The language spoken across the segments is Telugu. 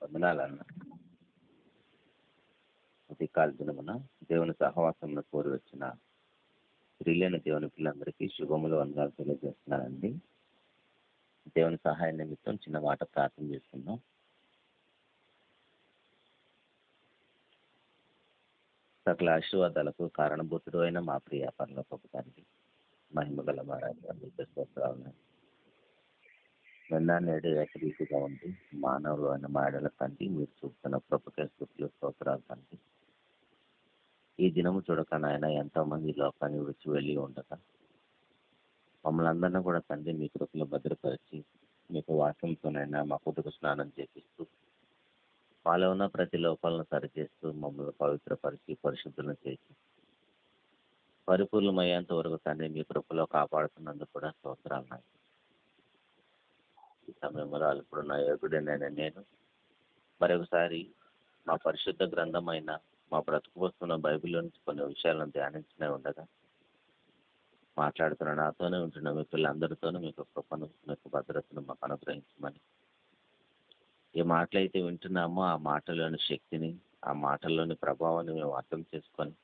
వందనాలన్న. ఉదయకాల దినమున దేవుని సహవాసంలో కోరి వచ్చిన స్త్రీలైన దేవుని పిల్లలందరికీ శుభములు వందనాలు తెలియజేస్తున్నానండి. దేవుని సహాయ నిమిత్తం చిన్న మాట ప్రార్థన చేసుకుందాం. సకల ఆశీర్వాదాలకు కారణభూతుడు అయిన మా ప్రియ పరలోకపు తండ్రి, మహిమ గల మహారాజు నిన్న నేడు ఏకరీతిగా ఉంది మానవులు అయిన మాడల తండ్రి, మీరు చూస్తున్న కృపకే స్తుతులు స్తోత్రాలు తండ్రి. ఈ దినము చూడక నాయన ఎంతో మంది ఈ లోకాన్ని విడిచి వెళ్ళి ఉండగా మమ్మల్ని అందరినీ కూడా తండ్రి మీ కృపలో భద్రపరిచి మీకు వాక్యంతోనైనా మా కుటుంబ స్నానం చేపిస్తూ మాలో ఉన్న ప్రతి లోపాలను సరిచేస్తూ మమ్మల్ని పవిత్రపరిచి పరిశుద్ధులను చేసి పరిపూర్ణమయ్యేంత వరకు తండ్రి మీ కృపలో కాపాడుతున్నందుకు కూడా స్తోత్రాలు నాయన. ఈ సమయంలో ఇప్పుడున్న యోగుడైన నేను మరొకసారి మా పరిశుద్ధ గ్రంథమైన మా బ్రతుకు వస్తున్న బైబిల్లో నుంచి కొన్ని విషయాలను ధ్యానించనే ఉండగా మాట్లాడుతున్న నాతోనే ఉంటున్న మీ పిల్లలందరితోనూ మీకు కృపను మీకు భద్రతను మాకు అనుగ్రహించమని, ఏ మాటలైతే వింటున్నామో ఆ మాటలోని శక్తిని ఆ మాటల్లోని ప్రభావాన్ని మేము అర్థం చేసుకొని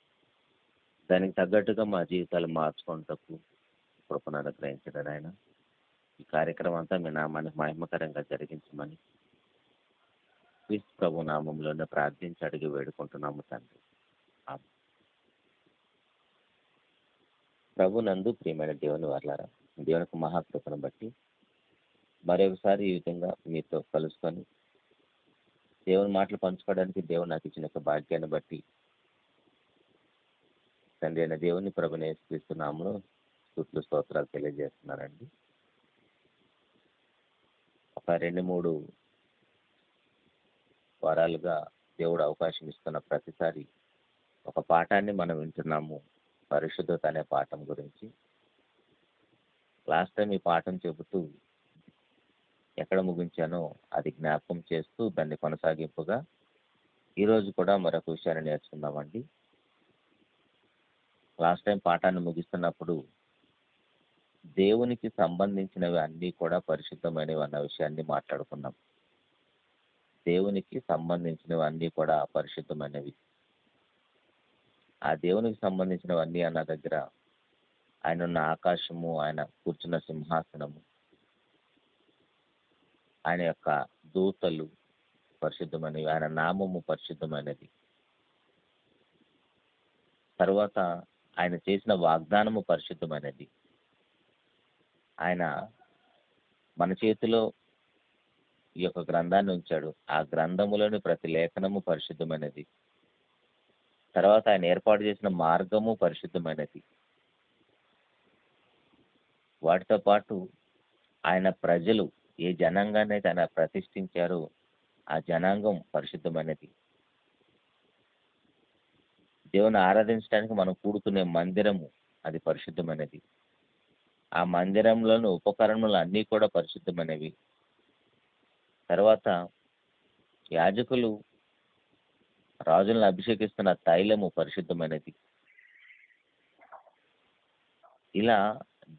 దానికి తగ్గట్టుగా మా జీవితాలు మార్చుకుంటూ కృపను అనుగ్రహించడం ఆయన. ఈ కార్యక్రమం అంతా మీ నామానికి మహిమకరంగా జరిగించమని క్రీస్తు ప్రభు నామంలోనే ప్రార్థించి అడిగి వేడుకుంటున్నాము తండ్రి. ప్రభు నందు ప్రియమైన దేవుని వర్లారా, దేవునికి మహాకృపను బట్టి మరొకసారి ఈ విధంగా మీతో కలుసుకొని దేవుని మాటలు పంచుకోవడానికి దేవుడు నాకు ఇచ్చిన యొక్క భాగ్యాన్ని బట్టి తండ్రి అయిన దేవుని ప్రభుని యేసుక్రీస్తునామములో స్తుతులు స్తోత్రాలు తెలియజేస్తున్నారండి. ఒక 2-3 వారాలుగా దేవుడు అవకాశం ఇస్తున్న ప్రతిసారి ఒక పాఠాన్ని మనం వింటున్నాము, పరిశుద్ధత అనే పాఠం గురించి. లాస్ట్ టైం ఈ పాఠం చెబుతూ ఎక్కడ ముగించానో అది జ్ఞాపకం చేస్తూ దాన్ని కొనసాగింపుగా ఈరోజు కూడా మరొక విషయాన్ని నేర్చుకుందామండి. లాస్ట్ టైం పాఠాన్ని ముగిస్తున్నప్పుడు దేవునికి సంబంధించినవి అన్నీ కూడా పరిశుద్ధమైనవి అన్న విషయాన్ని మాట్లాడుకున్నాం. దేవునికి సంబంధించినవి అన్నీ కూడా పరిశుద్ధమైనవి. ఆ దేవునికి సంబంధించినవన్నీ అన్న దగ్గర ఆయన ఉన్న ఆకాశము, ఆయన కూర్చున్న సింహాసనము, ఆయన యొక్క దూతలు పరిశుద్ధమైనవి, ఆయన నామము పరిశుద్ధమైనది, తర్వాత ఆయన చేసిన వాగ్దానము పరిశుద్ధమైనది, ఆయన మన చేతిలో ఈ యొక్క గ్రంథాన్ని ఉంచాడు, ఆ గ్రంథములోని ప్రతి లేఖనము పరిశుద్ధమైనది, తర్వాత ఆయన ఏర్పాటు చేసిన మార్గము పరిశుద్ధమైనది, వాటితో పాటు ఆయన ప్రజలు ఏ జనాంగాన్ని అయితే ఆయన ప్రతిష్ఠించారో ఆ జనాంగం పరిశుద్ధమైనది, దేవుని ఆరాధించడానికి మనం కూడుకునే మందిరము అది పరిశుద్ధమైనది, ఆ మందిరంలోని ఉపకరణములు అన్నీ కూడా పరిశుద్ధమైనవి, తర్వాత యాజకులు రాజులను అభిషేకిస్తున్న తైలము పరిశుద్ధమైనది. ఇలా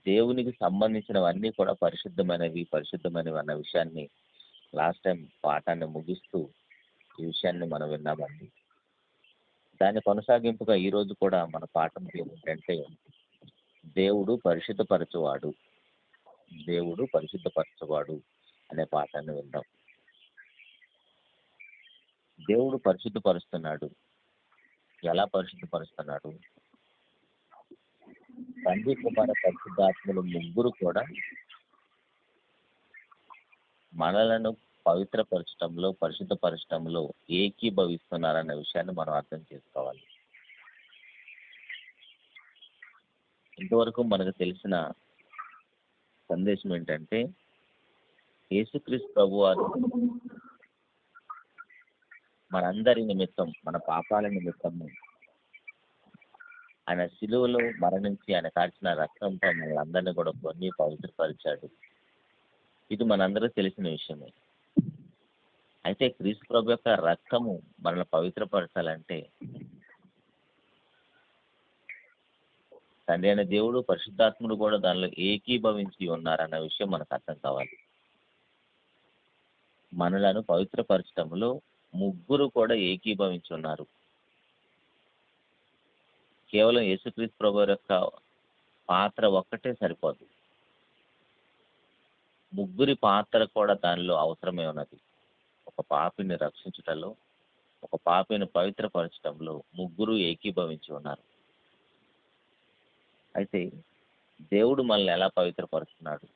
దేవునికి సంబంధించినవన్నీ కూడా పరిశుద్ధమైనవి అన్న విషయాన్ని లాస్ట్ టైం పాఠాన్ని ముగిస్తూ ఈ విషయాన్ని మనం విన్నామండి. దాని కొనసాగింపుగా ఈరోజు కూడా మన పాఠం ఏంటంటే దేవుడు పరిశుద్ధపరచువాడు అనే పాఠాన్ని విందాం. దేవుడు పరిశుద్ధపరుస్తున్నాడు. ఎలా పరిశుద్ధపరుస్తున్నాడు? తండ్రి, కుమార, పరిశుద్ధాత్మలు ముగ్గురు కూడా మనలను పవిత్రపరచడంలో, పరిశుద్ధపరచడంలో ఏకీభవిస్తున్నారన్న విషయాన్ని మనం అర్థం చేసుకోవాలి. ఇంతవరకు మనకు తెలిసిన సందేశం ఏంటంటే యేసుక్రీస్తు ప్రభువారు మనందరి నిమిత్తం, మన పాపాల నిమిత్తము ఆయన శిలువలో మరణించి ఆయన కాల్చిన రక్తంతో మనల్ని అందరినీ కూడా కొన్ని పవిత్రపరిచాడు. ఇది మనందరికీ తెలిసిన విషయమే. అయితే క్రీస్తు ప్రభు యొక్క రక్తము మనల్ని పవిత్రపరచాలంటే తండ్రి అయిన దేవుడు, పరిశుద్ధాత్ముడు కూడా దానిలో ఏకీభవించి ఉన్నారన్న విషయం మనకు అర్థం కావాలి. మనలను పవిత్రపరచడంలో ముగ్గురు కూడా ఏకీభవించి ఉన్నారు. కేవలం యేసుక్రీస్తు ప్రభు యొక్క పాత్ర ఒక్కటే సరిపోదు. ముగ్గురి పాత్ర కూడా దానిలో అవసరమే ఉన్నది. ఒక పాపిని రక్షించుటలో, ఒక పాపిని పవిత్రపరచడంలో ముగ్గురు ఏకీభవించి ఉన్నారు. అయితే దేవుడు మనల్ని ఎలా పవిత్రపరుస్తున్నాడు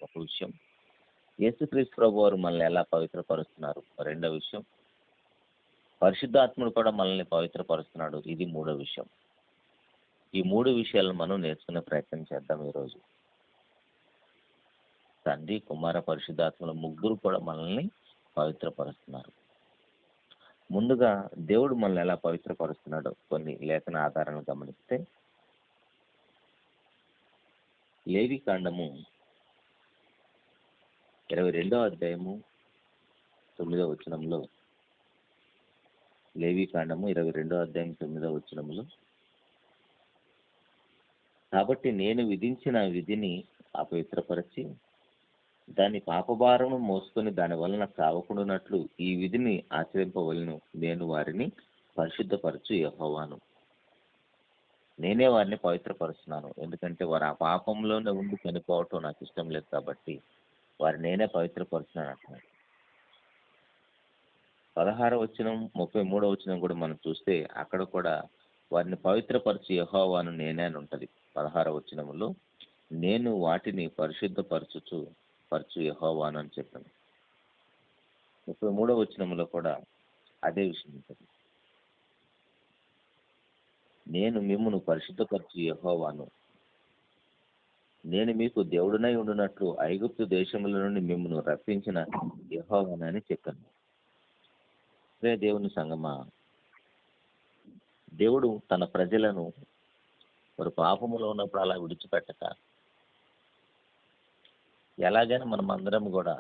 ఒక విషయం, యేసుక్రీస్తు ప్రభు వారు మనల్ని ఎలా పవిత్రపరుస్తున్నారు రెండో విషయం, పరిశుద్ధాత్ముడు కూడా మనల్ని పవిత్రపరుస్తున్నాడు, ఇది మూడో విషయం. ఈ మూడు విషయాలను మనం నేర్చుకునే ప్రయత్నం చేద్దాం ఈరోజు. తండ్రి, కుమార, పరిశుద్ధాత్మల ముగ్గురు కూడా మనల్ని పవిత్రపరుస్తున్నారు. ముందుగా దేవుడు మనల్ని ఎలా పవిత్రపరుస్తున్నాడో కొన్ని లేఖన ఆధారాలను గమనిస్తే, లేవికాండము 22వ అధ్యాయము 9వ వచనంలో, లేవికాండము 22వ అధ్యాయం 9వ వచనంలో, కాబట్టి నేను విధించిన విధిని అపవిత్రపరిచి దాని పాపభారము మోసుకొని దాని వలన చావకుండానట్లు ఈ విధిని ఆచరింపవలను. నేను వారిని పరిశుద్ధపరచు యెహోవాను. నేనే వారిని పవిత్రపరుస్తున్నాను. ఎందుకంటే వారు ఆ పాపంలోనే ఉండి చనిపోవటం నాకు ఇష్టం లేదు కాబట్టి వారిని నేనే పవిత్రపరుస్తున్నాను అంటున్నాడు. 16వ వచనం 33వ వచనం కూడా మనం చూస్తే అక్కడ కూడా వారిని పవిత్రపరచు యెహోవాను నేనే అని ఉంటుంది. 16వ వచనంలో నేను వాటిని పరిశుద్ధపరచు యెహోవాను అని చెప్పాను. 33వ వచనంలో కూడా అదే విషయం ఉంటుంది. నేను మిమ్మును పరిశుద్ధపరచు యెహోవాను, నేను మీకు దేవుడునై ఉండునట్లు ఐగుప్తు దేశముల నుండి మిమ్మును రప్పించిన యెహోవాను అని చెప్పాను. అదే దేవుని సంగమా, దేవుడు తన ప్రజలను వారు పాపములో ఉన్నప్పుడు అలా విడిచిపెట్టక, ఎలాగైనా మనం అందరం కూడా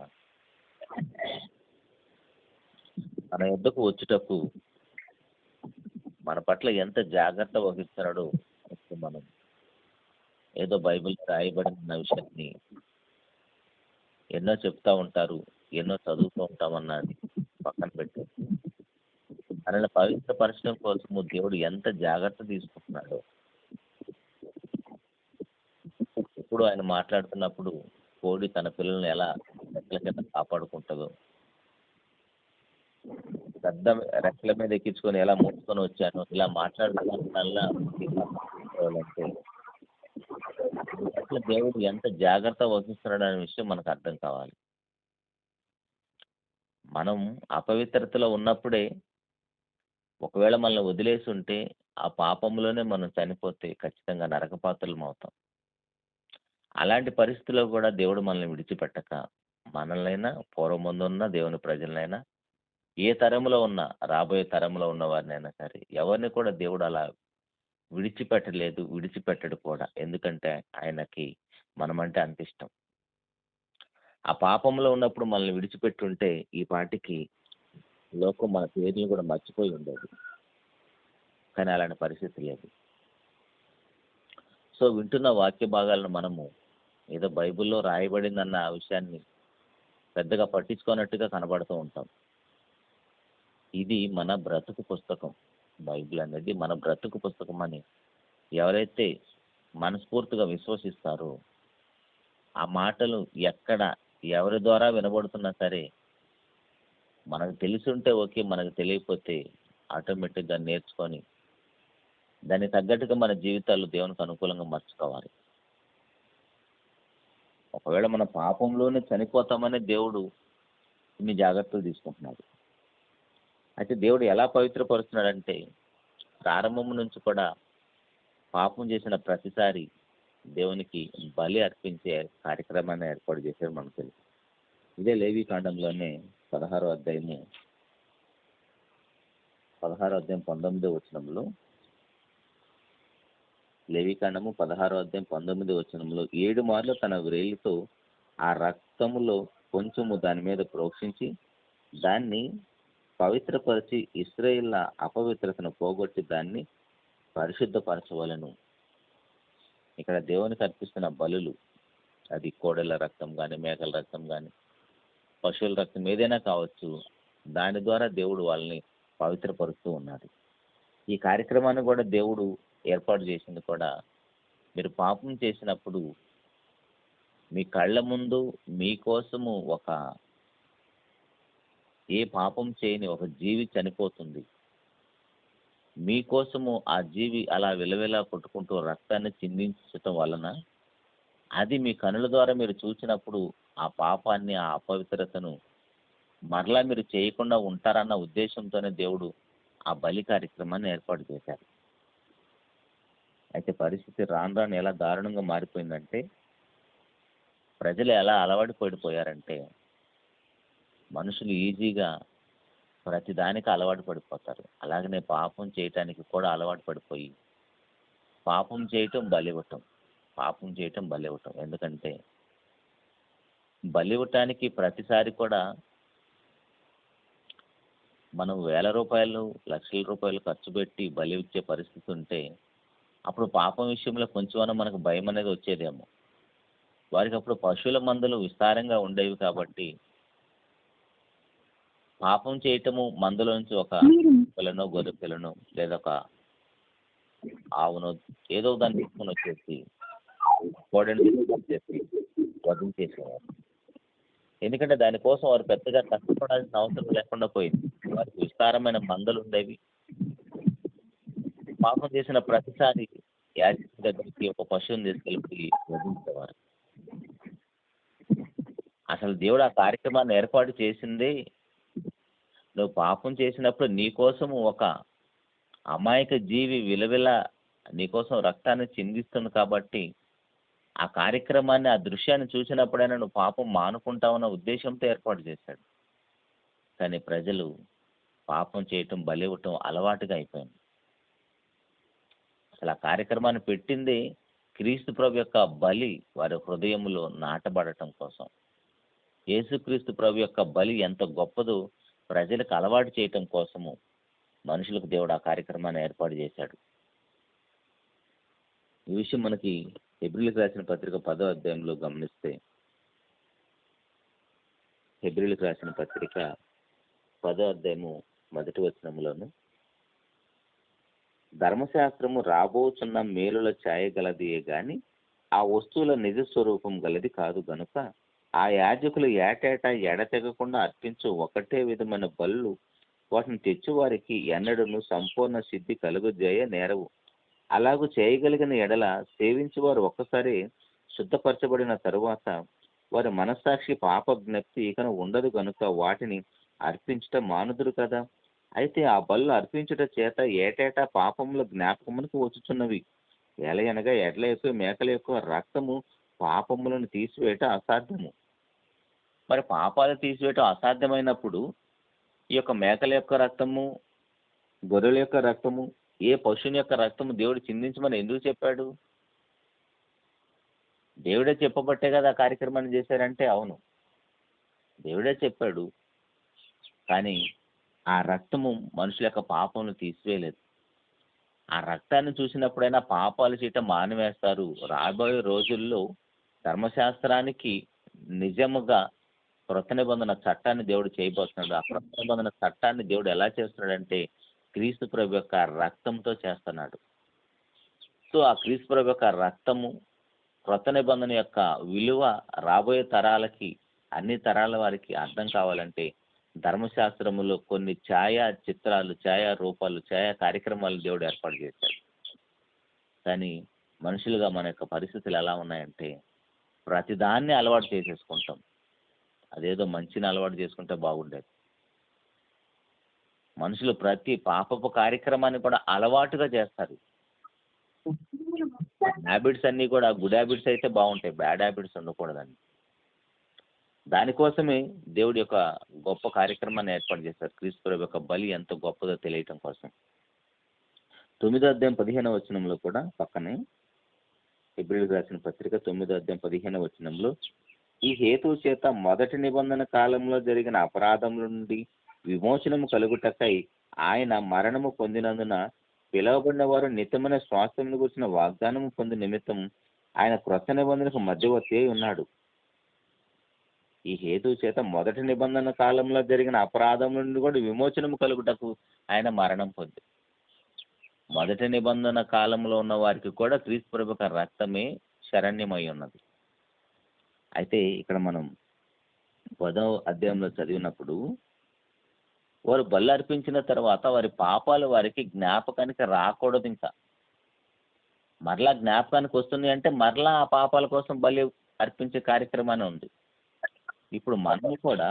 మన యొద్దకు వచ్చుటకు మన పట్ల ఎంత జాగ్రత్త వహిస్తున్నాడో మనం ఏదో బైబిల్ రాయబడిన విషయాన్ని ఎన్నో చెప్తా ఉంటారు, ఎన్నో చదువుతూ ఉంటామన్నది పక్కన పెట్టి మనల్ని పవిత్రపరచడం కోసము దేవుడు ఎంత జాగ్రత్త తీసుకుంటున్నాడో. ఇప్పుడు ఆయన మాట్లాడుతున్నప్పుడు కోడి తన పిల్లల్ని ఎలా రెక్కల కింద కాపాడుకుంటుందో, పెద్ద రెక్కల మీద ఎక్కించుకొని ఎలా మోసుకొని వచ్చాను, ఇలా మాట్లాడుతున్నల్లా అట్లా దేవుడు ఎంత జాగ్రత్త వహిస్తున్నాడు అనే విషయం మనకు అర్థం కావాలి. మనం అపవిత్రతలో ఉన్నప్పుడే, ఒకవేళ మనల్ని వదిలేసి ఉంటే ఆ పాపంలోనే మనం చనిపోతే ఖచ్చితంగా నరకపాత్రలం అవుతాం. అలాంటి పరిస్థితుల్లో కూడా దేవుడు మనల్ని విడిచిపెట్టక మనల్నైనా, పూర్వం ముందు ఉన్న దేవుని ప్రజలనైనా, ఏ తరంలో ఉన్నా రాబోయే తరంలో ఉన్న వారినైనా సరే ఎవరిని కూడా దేవుడు అలా విడిచిపెట్టలేదు, విడిచిపెట్టడు కూడా. ఎందుకంటే ఆయనకి మనమంటే అంత ఇష్టం. ఆ పాపంలో ఉన్నప్పుడు మనల్ని విడిచిపెట్టుంటే ఈ పాటికి లోకం మన పేర్లు కూడా మర్చిపోయి ఉండేది. కానీ అలాంటి పరిస్థితి లేదు. సో వింటున్న వాక్య భాగాలను మనము ఏదో బైబిల్లో రాయబడిందన్న ఆ విషయాన్ని పెద్దగా పట్టించుకోనట్టుగా కనబడుతూ ఉంటాం. ఇది మన బ్రతుకు పుస్తకం. బైబిల్ అనేది మన బ్రతుకు పుస్తకం అని ఎవరైతే మనస్ఫూర్తిగా విశ్వసిస్తారో, ఆ మాటలు ఎక్కడ ఎవరి ద్వారా వినబడుతున్నా సరే మనకు తెలిసి ఉంటే ఓకే, మనకు తెలియకపోతే ఆటోమేటిక్గా నేర్చుకొని దాన్ని తగ్గట్టుగా మన జీవితాలు దేవునికి అనుకూలంగా మార్చుకోవాలి. ఒకవేళ మన పాపంలోనే చనిపోతామని దేవుడు ఇన్ని జాగ్రత్తలు తీసుకుంటున్నాడు. అయితే దేవుడు ఎలా పవిత్రపరుస్తున్నాడంటే, ప్రారంభం నుంచి కూడా పాపం చేసిన ప్రతిసారి దేవునికి బలి అర్పించే కార్యక్రమాన్ని ఏర్పాటు చేశారు మనకు తెలుసు. ఇదే లేవికాండంలోనే 16వ అధ్యాయం 19వ వచనంలో, లేవికాండము 16వ అధ్యాయం 19వ వచనంలో 7 మార్లు తన వ్రేలితో ఆ రక్తములో కొంచెము దాని మీద ప్రోక్షించి దాన్ని పవిత్రపరిచి ఇశ్రాయేళ్ల అపవిత్రతను పోగొట్టి దాన్ని పరిశుద్ధపరచవలను. ఇక్కడ దేవునికి అర్పిస్తున్న బలులు, అది కోడెల రక్తం కానీ, మేకల రక్తం కానీ, పశువుల రక్తం ఏదైనా కావచ్చు, దాని ద్వారా దేవుడు వాళ్ళని పవిత్రపరుస్తూ ఉన్నాడు. ఈ కార్యక్రమాన్ని కూడా దేవుడు ఏర్పాటు చేసింది కూడా, మీరు పాపం చేసినప్పుడు మీ కళ్ళ ముందు మీకోసము ఏ పాపం చేయని ఒక జీవి చనిపోతుంది. మీకోసము ఆ జీవి అలా విలవిలా కొట్టుకుంటూ రక్తాన్ని చిందించటం వలన అది మీ కనుల ద్వారా మీరు చూసినప్పుడు ఆ పాపాన్ని, ఆ అపవిత్రతను మరలా మీరు చేయకుండా ఉంటారన్న ఉద్దేశంతోనే దేవుడు ఆ బలి కార్యక్రమాన్ని ఏర్పాటు చేశారు. అయితే పరిస్థితి రాను రాను ఎలా దారుణంగా మారిపోయిందంటే, ప్రజలు ఎలా అలవాటు పడిపోయారంటే, మనుషులు ఈజీగా ప్రతిదానికి అలవాటు పడిపోతారు. అలాగనే పాపం చేయటానికి కూడా అలవాటు పడిపోయి పాపం చేయటం బలివ్వటం, పాపం చేయటం బలివ్వటం. ఎందుకంటే బలివ్వటానికి ప్రతిసారి కూడా మనం వేల రూపాయలు, లక్షల రూపాయలు ఖర్చు పెట్టి బలి ఇచ్చే పరిస్థితి ఉంటే, అప్పుడు పాపం విషయంలో కొంచెమైనా మనకు భయం అనేది వచ్చేదేమో. వారికి అప్పుడు పశువుల మందలు విస్తారంగా ఉండేవి కాబట్టి పాపం చేయటము మందలో నుంచి ఒక పిల్లను, గొర్రె పిల్లను లేదా ఒక ఆవును ఏదో దాన్ని తీసుకొని వచ్చేసి కోడని వచ్చేసి వధించేసేవారు. ఎందుకంటే దానికోసం వారు పెద్దగా కష్టపడాల్సిన అవసరం లేకుండా పోయింది. వారికి విస్తారమైన మందలు ఉండేవి. పాపం చేసిన ప్రతిసారి యాజకుడి దగ్గరికి ఒక పశువుని తీసుకెళ్ళి వధించేవారు. అసలు దేవుడు ఆ కార్యక్రమాన్ని ఏర్పాటు చేసిందే, నువ్వు పాపం చేసినప్పుడు నీకోసం ఒక అమాయక జీవి విలవిల నీకోసం రక్తాన్ని చిందిస్తుంది కాబట్టి ఆ కార్యక్రమాన్ని, ఆ దృశ్యాన్ని చూసినప్పుడైనా నువ్వు పాపం మానుకుంటావన్న ఉద్దేశంతో ఏర్పాటు చేశాడు. కానీ ప్రజలు పాపం చేయటం, బలివ్వటం అలవాటుగా అయిపోయింది. అసలు ఆ కార్యక్రమాన్ని పెట్టింది క్రీస్తు ప్రభు యొక్క బలి వారి హృదయంలో నాటబడటం కోసం. యేసుక్రీస్తు ప్రభు యొక్క బలి ఎంత గొప్పదో ప్రజలకు అలవాటు చేయటం కోసము మనుషులకు దేవుడు ఆ కార్యక్రమాన్ని ఏర్పాటు చేశాడు. ఈ విషయం మనకి హెబ్రీయులకు రాసిన పత్రిక 10వ అధ్యాయంలో గమనిస్తే, హెబ్రీయులకు రాసిన పత్రిక 10వ అధ్యాయము 1వ వచనములోను, ధర్మశాస్త్రము రాబోచున్న మేలుల ఛాయ గలదియే గాని ఆ వస్తువుల నిజ స్వరూపం గలది కాదు గనుక ఆ యాజకులు ఏటేటా ఎడతెగకుండా అర్పించు ఒకటే విధమైన బలులు వాటిని తెచ్చువారికి ఎన్నడూను సంపూర్ణ సిద్ధి కలుగజేయ నేరవు. అలాగూ చేయగలిగిన ఎడల సేవించువారు ఒక్కసారి శుద్ధపరచబడిన తరువాత వారి మనస్సాక్షి పాప జ్ఞప్తి ఇకను ఉండదు కనుక వాటిని అర్పించటం మానుదురు కదా. అయితే ఆ బలులు అర్పించుట చేత ఏటేటా పాపముల జ్ఞాపకమునకు వచ్చుచున్నవి. ఎలయనగా ఎడ్ల యొక్క, మేకల యొక్క రక్తము పాపములను తీసివేయటం అసాధ్యము. మరి పాపాలు తీసివేయటం అసాధ్యమైనప్పుడు ఈ యొక్క మేకల యొక్క రక్తము, గొర్రెల యొక్క రక్తము, ఏ పశువుని యొక్క రక్తము దేవుడు చిందించమని ఎందుకు చెప్పాడు? దేవుడే చెప్పబట్టే కదా ఆ కార్యక్రమాన్ని చేశారంటే అవును, దేవుడే చెప్పాడు. కానీ ఆ రక్తము మనుషుల యొక్క పాపమును తీసివేయలేదు. ఆ రక్తాన్ని చూసినప్పుడైనా పాపాలు చేయటం మానివేస్తారు. రాబోయే రోజుల్లో ధర్మశాస్త్రానికి నిజముగా క్రొత్త నిబంధన చట్టాన్ని దేవుడు చేయబోతున్నాడు. ఆ క్రొత్త నిబంధన చట్టాన్ని దేవుడు ఎలా చేస్తున్నాడంటే క్రీస్తు ప్రభు యొక్క రక్తంతో చేస్తున్నాడు. సో ఆ క్రీస్తు ప్రభు యొక్క రక్తము, క్రొత్త నిబంధన యొక్క విలువ రాబోయే తరాలకి, అన్ని తరాల వారికి అర్థం కావాలంటే ధర్మశాస్త్రములో కొన్ని ఛాయా చిత్రాలు, ఛాయా రూపాలు, ఛాయా కార్యక్రమాలు దేవుడు ఏర్పాటు చేశాడు. కానీ మనుషులుగా మన యొక్క పరిస్థితులు ఎలా ఉన్నాయంటే ప్రతిదాన్ని అలవాటు చేసేసుకుంటాం. అదేదో మంచిని అలవాటు చేసుకుంటే బాగుండేది. మనుషులు ప్రతి పాపపు కార్యక్రమాన్ని కూడా అలవాటుగా చేస్తారు. హ్యాబిట్స్ అన్నీ కూడా గుడ్ హ్యాబిట్స్ అయితే బాగుంటాయి, బ్యాడ్ హ్యాబిట్స్ ఉండకూడదండి. దానికోసమే దేవుడి యొక్క గొప్ప కార్యక్రమాన్ని ఏర్పాటు చేశారు. క్రీస్తు ప్రభు యొక్క బలి ఎంత గొప్పదో తెలియటం కోసం. 9వ అధ్యాయం 15వ వచనంలో కూడా పక్కనే హెబ్రీయులకు రాసిన పత్రిక 9వ అధ్యాయం 15వ వచనంలో, ఈ హేతువు చేత మొదటి నిబంధన కాలంలో జరిగిన అపరాధముల నుండి విమోచనము కలుగుటకై ఆయన మరణము పొందినందున పిలువబడిన వారు నిత్యమైన స్వాస్థ్యమును గురించిన వాగ్దానము పొంది నిమిత్తం ఆయన క్రొత్త నిబంధనకు మధ్యవర్తి అయి ఉన్నాడు. ఈ హేతువు చేత మొదటి నిబంధన కాలంలో జరిగిన అపరాధం నుండి కూడా విమోచనము కలుగుటకు ఆయన మరణం పొంది, మొదటి నిబంధన కాలంలో ఉన్న వారికి కూడా క్రీస్తు ప్రభు యొక్క రక్తమే శరణ్యమై ఉన్నది. అయితే ఇక్కడ మనం 10వ అధ్యాయంలో చదివినప్పుడు వారు బలి అర్పించిన తర్వాత వారి పాపాలు వారికి జ్ఞాపకానికి రాకూడదు. ఇంకా మరలా జ్ఞాపకానికి వస్తుంది అంటే మరలా ఆ పాపాల కోసం బలి అర్పించే కార్యక్రమాన్ని ఉంది. ఇప్పుడు మనము కూడా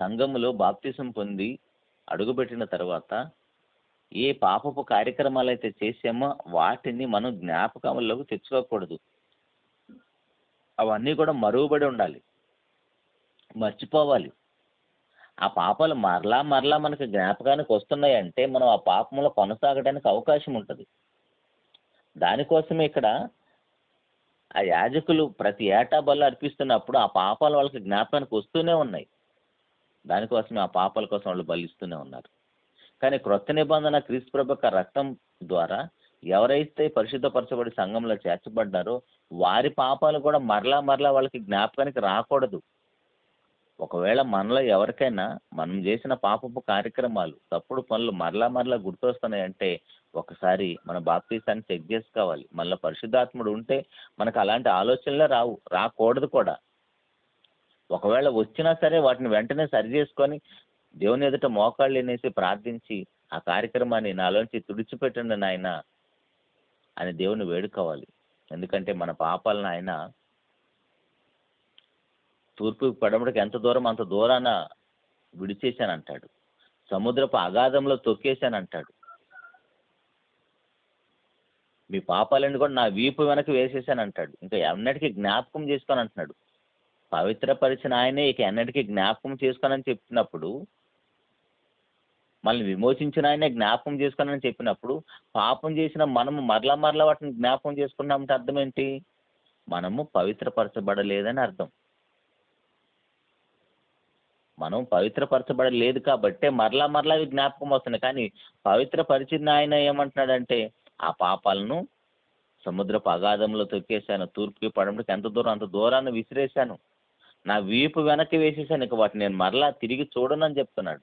సంఘములో బాప్తిసం పొంది అడుగుపెట్టిన తర్వాత ఏ పాపపు కార్యక్రమాలు అయితే చేసామో వాటిని మనం జ్ఞాపకంలోకి తెచ్చుకోకూడదు. అవన్నీ కూడా మరుగుబడి ఉండాలి, మర్చిపోవాలి. ఆ పాపాలు మరలా మరలా మనకి జ్ఞాపకానికి వస్తున్నాయంటే మనం ఆ పాపంలో కొనసాగడానికి అవకాశం ఉంటుంది. దానికోసమే ఇక్కడ ఆ యాజకులు ప్రతి ఏటా బలు అర్పిస్తున్నప్పుడు ఆ పాపాలు వాళ్ళకి జ్ఞాపకానికి వస్తూనే ఉన్నాయి. దానికోసమే ఆ పాపాల కోసం వాళ్ళు బలిస్తూనే ఉన్నారు. కానీ క్రొత్త నిబంధన క్రీస్తు ప్రభు యొక్క రక్తం ద్వారా ఎవరైతే పరిశుద్ధపరచబడి సంఘంలో చేర్చబడ్డారో వారి పాపాలు కూడా మరలా మరలా వాళ్ళకి జ్ఞాపకానికి రాకూడదు. ఒకవేళ మనలో ఎవరికైనా మనం చేసిన పాపపు కార్యక్రమాలు, తప్పుడు పనులు మరలా మరలా గుర్తొస్తున్నాయంటే ఒకసారి మన బాప్తీసాన్ని చెక్ చేసుకోవాలి. మళ్ళీ పరిశుద్ధాత్ముడు ఉంటే మనకు అలాంటి ఆలోచనలే రాకూడదు కూడా. ఒకవేళ వచ్చినా సరే వాటిని వెంటనే సరి చేసుకొని దేవుని ఎదుట మోకాళ్ళు అనేసి ప్రార్థించి ఆ కార్యక్రమాన్ని నాలోంచి తుడిచిపెట్టండి నాయన అని దేవుని వేడుకోవాలి. ఎందుకంటే మన పాపాలను ఆయన తూర్పు పడమటికి ఎంత దూరం అంత దూరాన విడిచేశానంటాడు. సముద్రపు అగాధంలో తొక్కేశానంటాడు. మీ పాపాలన్నీ కూడా నా వీపు వెనక వేసేసానంటాడు. ఇంకా ఎన్నటికీ జ్ఞాపకం చేసుకొని అంటున్నాడు. పవిత్రపరిచిన ఆయనే ఇక ఎన్నటికీ జ్ఞాపకం చేసుకోనని చెప్పినప్పుడు, మనల్ని విమోచించిన ఆయనే జ్ఞాపకం చేసుకోనని చెప్పినప్పుడు పాపం చేసిన మనము మరలా మరలా వాటిని జ్ఞాపకం చేసుకున్నామంటే అర్థం ఏంటి? మనము పవిత్రపరచబడలేదని అర్థం. మనం పవిత్రపరచబడలేదు కాబట్టే మరలా మరలా అవి జ్ఞాపకం వస్తున్నాయి. కానీ పవిత్రపరిచిన ఆయన ఏమంటున్నాడంటే ఆ పాపాలను సముద్రపు అగాధంలో తొక్కేశాను, తూర్పుకి పడమటికి ఎంత దూరం అంత దూరాన్ని విసిరేశాను, నా వీపు వెనక్కి వేసేసాను, ఇక వాటిని నేను మరలా తిరిగి చూడనని చెప్తున్నాడు.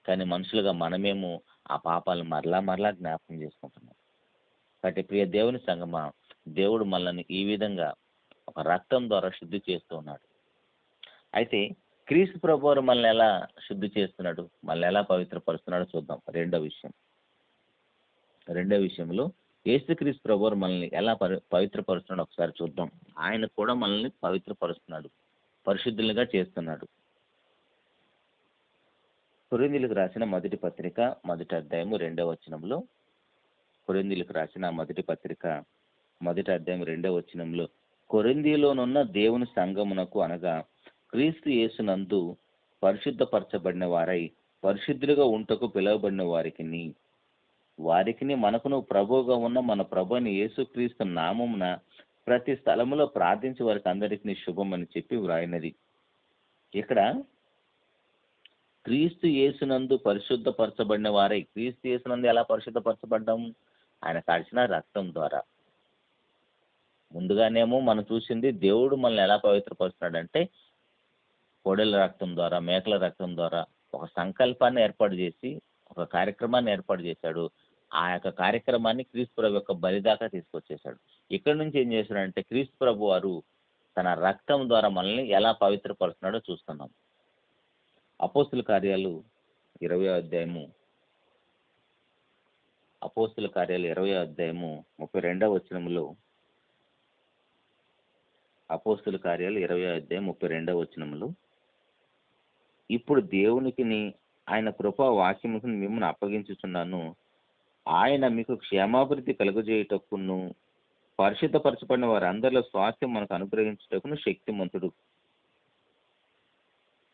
కానీ మనుషులుగా మనమేమో ఆ పాపాలను మరలా మరలా జ్ఞాపకం చేసుకుంటున్నాం. కాబట్టి ప్రియ దేవుని సంగమా, దేవుడు మనల్ని ఈ విధంగా ఒక రక్తం ద్వారా శుద్ధి చేస్తూ ఉన్నాడు. అయితే క్రీస్తు ప్రభువారు మనల్ని ఎలా శుద్ధి చేస్తున్నాడు, మనల్ని ఎలా పవిత్రపరుస్తున్నాడో చూద్దాం. రెండో విషయంలో యేసుక్రీస్తు ప్రభువారు మనల్ని ఎలా పవిత్రపరుస్తున్నాడో ఒకసారి చూద్దాం. ఆయన కూడా మనల్ని పవిత్రపరుస్తున్నాడు, పరిశుద్ధులుగా చేస్తున్నాడు. కొరింథీయులకు రాసిన మొదటి పత్రిక 1వ అధ్యాయము 2వ వచనంలో, కొరింథీయులకు రాసిన మొదటి పత్రిక 1వ అధ్యాయం 2వ వచనంలో, కొరింథీలోనున్న దేవుని సంఘమునకు అనగా క్రీస్తు యేసునందు పరిశుద్ధపరచబడిన వారై పరిశుద్ధులుగా ఉంటకు పిలువబడిన వారికిని మనకును ప్రభువుగా ఉన్న మన ప్రభుని యేసుక్రీస్తు నామమున ప్రతి స్థలములో ప్రార్థించి వారికి అందరికీ శుభం అని చెప్పి వ్రాయినది. ఇక్కడ క్రీస్తు యేసునందు పరిశుద్ధపరచబడిన వారై, క్రీస్తు యేసునందు ఎలా పరిశుద్ధపరచబడ్డాం? ఆయన కాల్చిన రక్తం ద్వారా. ముందుగానేమో మనం చూసింది దేవుడు మనల్ని ఎలా పవిత్రపరుస్తున్నాడంటే కోడెల రక్తం ద్వారా, మేకల రక్తం ద్వారా ఒక సంకల్పాన్ని ఏర్పాటు చేసి ఒక కార్యక్రమాన్ని ఏర్పాటు చేశాడు. ఆ యొక్క కార్యక్రమాన్ని క్రీస్తు ప్రభు యొక్క బలిదాకా తీసుకొచ్చేశాడు. ఇక్కడ నుంచి ఏం చేశాడంటే క్రీస్తు ప్రభు వారు తన రక్తం ద్వారా మనల్ని ఎలా పవిత్రపరుస్తున్నాడో చూస్తున్నాం. అపోస్తుల కార్యాలు 20వ అధ్యాయము 32వ వచనంలో, అపోస్తుల కార్యాలు 20వ అధ్యాయం 32వ వచనంలో, ఇప్పుడు దేవునికిని ఆయన కృపా వాక్యముకు మిమ్మల్ని అప్పగించుచున్నాను, ఆయన మీకు క్షేమాభివృద్ధి కలుగజేయుటకును పరిశుద్ధపరచబడిన వారి అందరిలో స్వాస్థ్యం మనకు అనుగ్రహించుటకును శక్తిమంతుడు.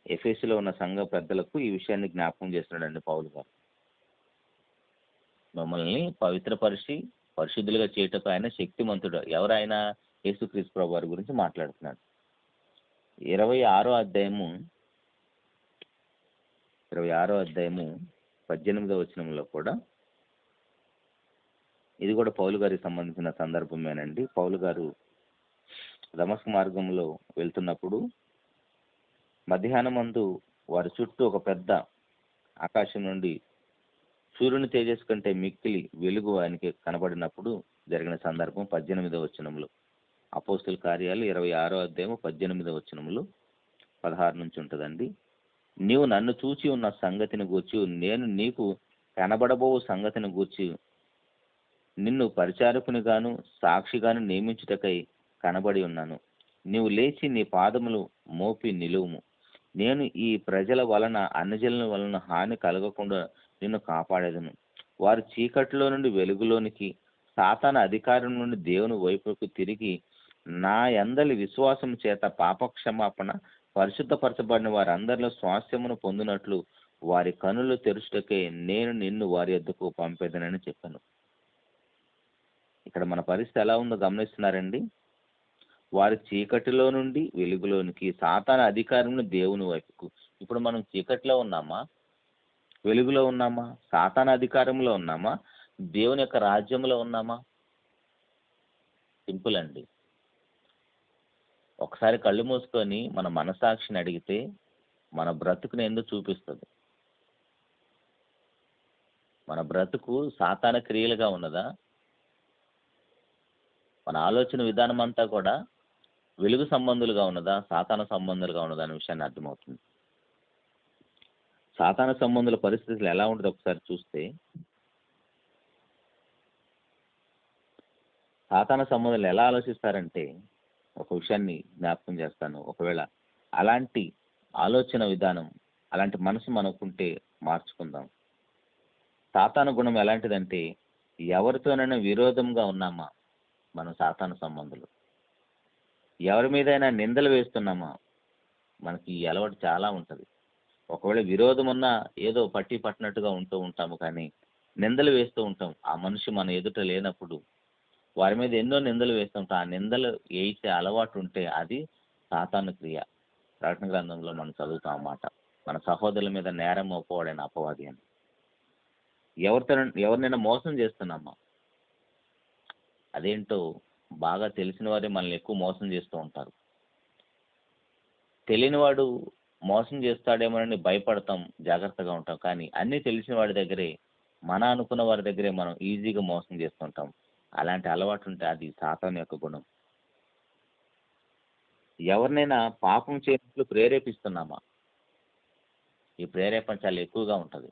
ఎఫెసులో ఉన్న సంఘ పెద్దలకు ఈ విషయాన్ని జ్ఞాపకం చేస్తున్నాడండి పౌలు గారు. మమ్మల్ని పవిత్రపరిచి పరిశుద్ధులుగా చేయటకు ఆయన శక్తిమంతుడు. ఎవరైనా? యేసుక్రీస్తు ప్రభు వారి గురించి మాట్లాడుతున్నాడు. 26వ అధ్యాయము 18వ వచనంలో కూడా ఇది కూడా పౌలు గారికి సంబంధించిన సందర్భమేనండి. పౌలు గారు దమస్కు మార్గంలో వెళ్తున్నప్పుడు మధ్యాహ్నమందు వారి చుట్టూ ఒక పెద్ద ఆకాశం నుండి సూర్యుని తేజస్సు కంటే మిక్కిలి వెలుగు ఆయనకి కనబడినప్పుడు జరిగిన సందర్భం 18వ వచనంలో. అపోస్తుల కార్యాలు 26వ అధ్యాయం 18వ వచనంలో 16 నుంచి ఉంటుందండి. నీవు నన్ను చూచి ఉన్న సంగతిని గూర్చి, నేను నీకు కనబడబో సంగతిని గూర్చి నిన్ను పరిచారకునిగాను సాక్షిగాను నియమించుటకై కనబడి ఉన్నాను. నీవు లేచి నీ పాదములు మోపి నిలువుము. నేను ఈ ప్రజల వలన అన్యజనుల వలన హాని కలగకుండా నిన్ను కాపాడేదను. వారు చీకటిలో నుండి వెలుగులోనికి, సాతాను అధికారం నుండి దేవుని వైపుకు తిరిగి నా యందలి విశ్వాసం చేత పాపక్షమాపణ పరిశుద్ధపరచబడిన వారందరిలో స్వాస్థ్యమును పొందినట్లు వారి కనులు తెరుచుటకే నేను నిన్ను వారి యొద్దకు పంపేదనని చెప్పాను. ఇక్కడ మన పరిస్థితి ఎలా ఉందో గమనిస్తున్నారండి. వారి చీకటిలో నుండి వెలుగులోనికి, సాతాను అధికారం నుండి దేవుని వైపుకు. ఇప్పుడు మనం చీకటిలో ఉన్నామా, వెలుగులో ఉన్నామా, సాతాను అధికారంలో ఉన్నామా, దేవుని యొక్క రాజ్యంలో ఉన్నామా? సింపుల్ అండి. ఒకసారి కళ్ళు మూసుకొని మన మనసాక్షిని అడిగితే మన బ్రతుకుని ఎందుకు చూపిస్తుంది. మన బ్రతుకు సాతాన క్రియలుగా ఉన్నదా, మన ఆలోచన విధానం అంతా కూడా వెలుగు సంబంధులుగా ఉన్నదా, సాతాన సంబంధులుగా ఉన్నదా అనే విషయాన్ని అర్థమవుతుంది. సాతాన సంబంధుల పరిస్థితులు ఎలా ఉంటుంది ఒకసారి చూస్తే, సాతాన సంబంధులు ఎలా ఆలోచిస్తారంటే, ఒక విషయాన్ని జ్ఞాపకం చేస్తాను. ఒకవేళ అలాంటి ఆలోచన విధానం, అలాంటి మనసు మనకుంటే మార్చుకుందాం. సాతాను గుణం ఎలాంటిదంటే, ఎవరితోనైనా విరోధంగా ఉన్నామా మనం సాతాను సంబంధులు, ఎవరి మీదైనా నిందలు వేస్తున్నామా, మనకి ఈ అలవాటు చాలా ఉంటుంది. ఒకవేళ విరోధం ఉన్నా ఏదో పట్టి పట్టినట్టుగా ఉంటూ ఉంటాము, కానీ నిందలు వేస్తూ ఉంటాం. ఆ మనిషి మన ఎదుట లేనప్పుడు వారి మీద ఎన్నో నిందలు వేస్తుంటాం. ఆ నిందలు వేసే అలవాటు ఉంటే అది సాతాను క్రియ. ప్రకటన గ్రంథంలో మనం చదువుతాం అన్నమాట, మన సహోదరుల మీద నేరం మోపవాడైన అపవాది అని. ఎవరినైనా మోసం చేస్తున్నామా, అదేంటో బాగా తెలిసిన వారే మనల్ని ఎక్కువ మోసం చేస్తూ ఉంటారు. తెలియని వాడు మోసం చేస్తాడేమోనని భయపడతాం, జాగ్రత్తగా ఉంటాం. కానీ అన్నీ తెలిసిన వాడి దగ్గరే, మన అనుకున్న వారి దగ్గరే మనం ఈజీగా మోసం చేస్తుంటాం. అలాంటి అలవాటు ఉంటే అది సాతాను యొక్క గుణం. ఎవరినైనా పాపం చేయనట్లు ప్రేరేపిస్తున్నామా, ఈ ప్రేరేపణ చాలా ఎక్కువగా ఉంటుంది.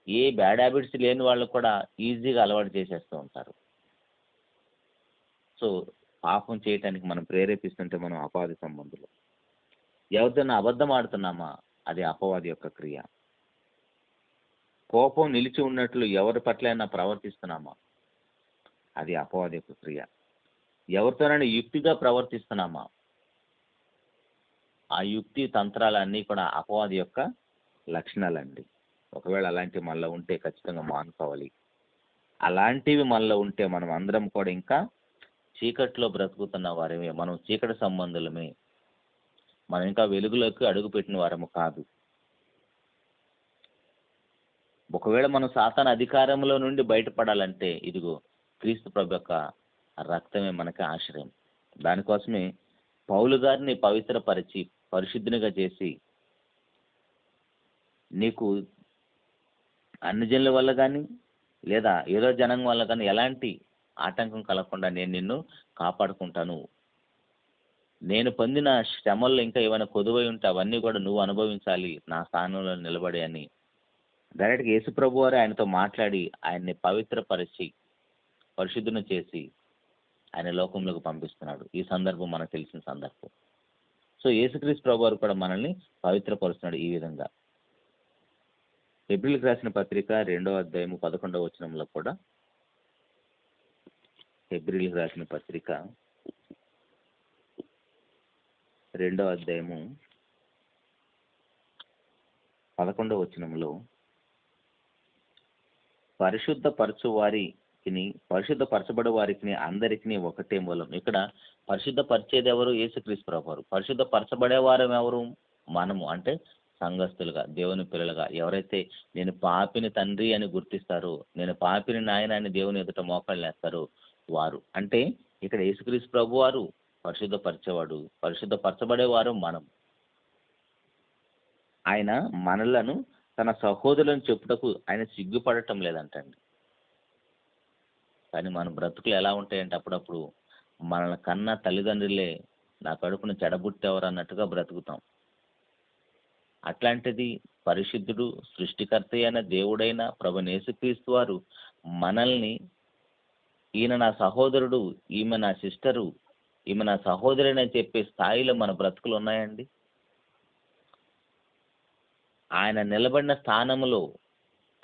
ఏ బ్యాడ్ హ్యాబిట్స్ లేని వాళ్ళు కూడా ఈజీగా అలవాటు చేసేస్తూ ఉంటారు. సో పాపం చేయటానికి మనం ప్రేరేపిస్తుంటే మనం అపవాది సంబంధులు. ఎవరితోనైనా అబద్ధం ఆడుతున్నామా, అది అపవాది యొక్క క్రియ. కోపం నిలిచి ఉన్నట్లు ఎవరి పట్లైనా ప్రవర్తిస్తున్నామా, అది అపవాది యొక్క క్రియ. ఎవరితోనైనా యుక్తిగా ప్రవర్తిస్తున్నామా, ఆ యుక్తి తంత్రాలన్నీ కూడా అపవాది యొక్క లక్షణాలండి. ఒకవేళ అలాంటివి మనలో ఉంటే ఖచ్చితంగా మానుకోవాలి. అలాంటివి మనలో ఉంటే మనం అందరం కూడా ఇంకా చీకట్లో బ్రతుకుతున్న వారమే, మనం చీకటి సంబంధులమే, మనం ఇంకా వెలుగులోకి అడుగుపెట్టిన వారము కాదు. ఒకవేళ మనం సాతాను అధికారంలో నుండి బయటపడాలంటే ఇదిగో క్రీస్తు ప్రభు యొక్క రక్తమే మనకి ఆశ్రయం. దానికోసమే పౌలు గారిని పవిత్రపరిచి పరిశుద్ధినిగా చేసి, నీకు అన్ని జనుల వల్ల కానీ లేదా ఏదో జనం వల్ల కానీ ఎలాంటి ఆటంకం కలగకుండా నేను నిన్ను కాపాడుకుంటాను. నేను పొందిన శ్రమల్లో ఇంకా ఏమైనా కొదువై ఉంటే అవన్నీ కూడా నువ్వు అనుభవించాలి నా స్థానంలో నిలబడి అని డైరెక్ట్గా యేసు ప్రభు వారే ఆయనతో మాట్లాడి ఆయన్ని పవిత్రపరిచి పరిశుద్ధుని చేసి ఆయన లోకంలోకి పంపిస్తున్నాడు. ఈ సందర్భం మనకు తెలిసిన సందర్భం. సో యేసుక్రీస్తు ప్రభు వారు కూడా మనల్ని పవిత్రపరుస్తున్నాడు ఈ విధంగా. హెబ్రీయులకు రాసిన పత్రిక 2వ అధ్యాయము 11వ వచనంలో కూడా, హెబ్రీయులకు రాసిన పత్రిక 2వ అధ్యాయము 11వ వచనంలో, పరిశుద్ధపరచబడే వారికి అందరికీ ఒకటే మూలం. ఇక్కడ పరిశుద్ధపరిచేది ఎవరు? యేసుక్రీస్తు ప్రభువారు. పరిశుద్ధపరచబడే వారు ఎవరు? మనము. అంటే సంఘస్థులుగా, దేవుని పిల్లలుగా ఎవరైతే నేను పాపిని తండ్రి అని గుర్తిస్తారో, నేను పాపిని నాయన అని దేవుని ఎదుట మోకాళ్ళు వేస్తారో వారు. అంటే ఇక్కడ యేసుక్రీస్తు ప్రభు వారు పరిశుద్ధపరచేవాడు, పరిశుద్ధపరచబడేవారు మనం. ఆయన మనలను తన సహోదరులను చెప్పుటకు ఆయన సిగ్గుపడటం లేదంటండి. కానీ మన బ్రతుకులు ఎలా ఉంటాయంటే అప్పుడప్పుడు మనల్ని కన్న తల్లిదండ్రులే నా కడుపున చెడబుట్టేవారు అన్నట్టుగా బ్రతుకుతాం. అట్లాంటిది పరిశుద్ధుడు, సృష్టికర్త అయిన దేవుడైన ప్రభువైన యేసుక్రీస్తు వారు మనల్ని ఈయన నా సహోదరుడు, ఈమె నా సిస్టరు, ఈమె నా సహోదరుని అని చెప్పే స్థాయిలో మన బ్రతుకులు ఉన్నాయండి. ఆయన నిలబడిన స్థానంలో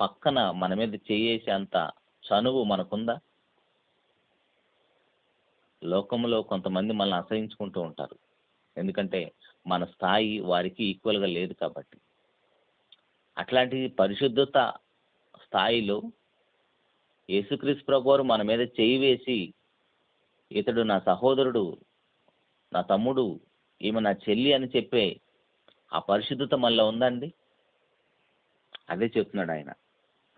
పక్కన మన మీద చేయేసే అంత చనువు మనకుందా? లోకంలో కొంతమంది మనల్ని అసహించుకుంటూ ఉంటారు, ఎందుకంటే మన స్థాయి వారికి ఈక్వల్గా లేదు కాబట్టి. అట్లాంటి పరిశుద్ధత స్థాయిలో యేసుక్రీస్తు ప్రభువారు మన మీద చేయి వేసి ఇతడు నా సహోదరుడు, నా తమ్ముడు, ఈమె నా చెల్లి అని చెప్పే ఆ పరిశుద్ధత మనలో ఉందండి. అదే చెప్తున్నాడు ఆయన.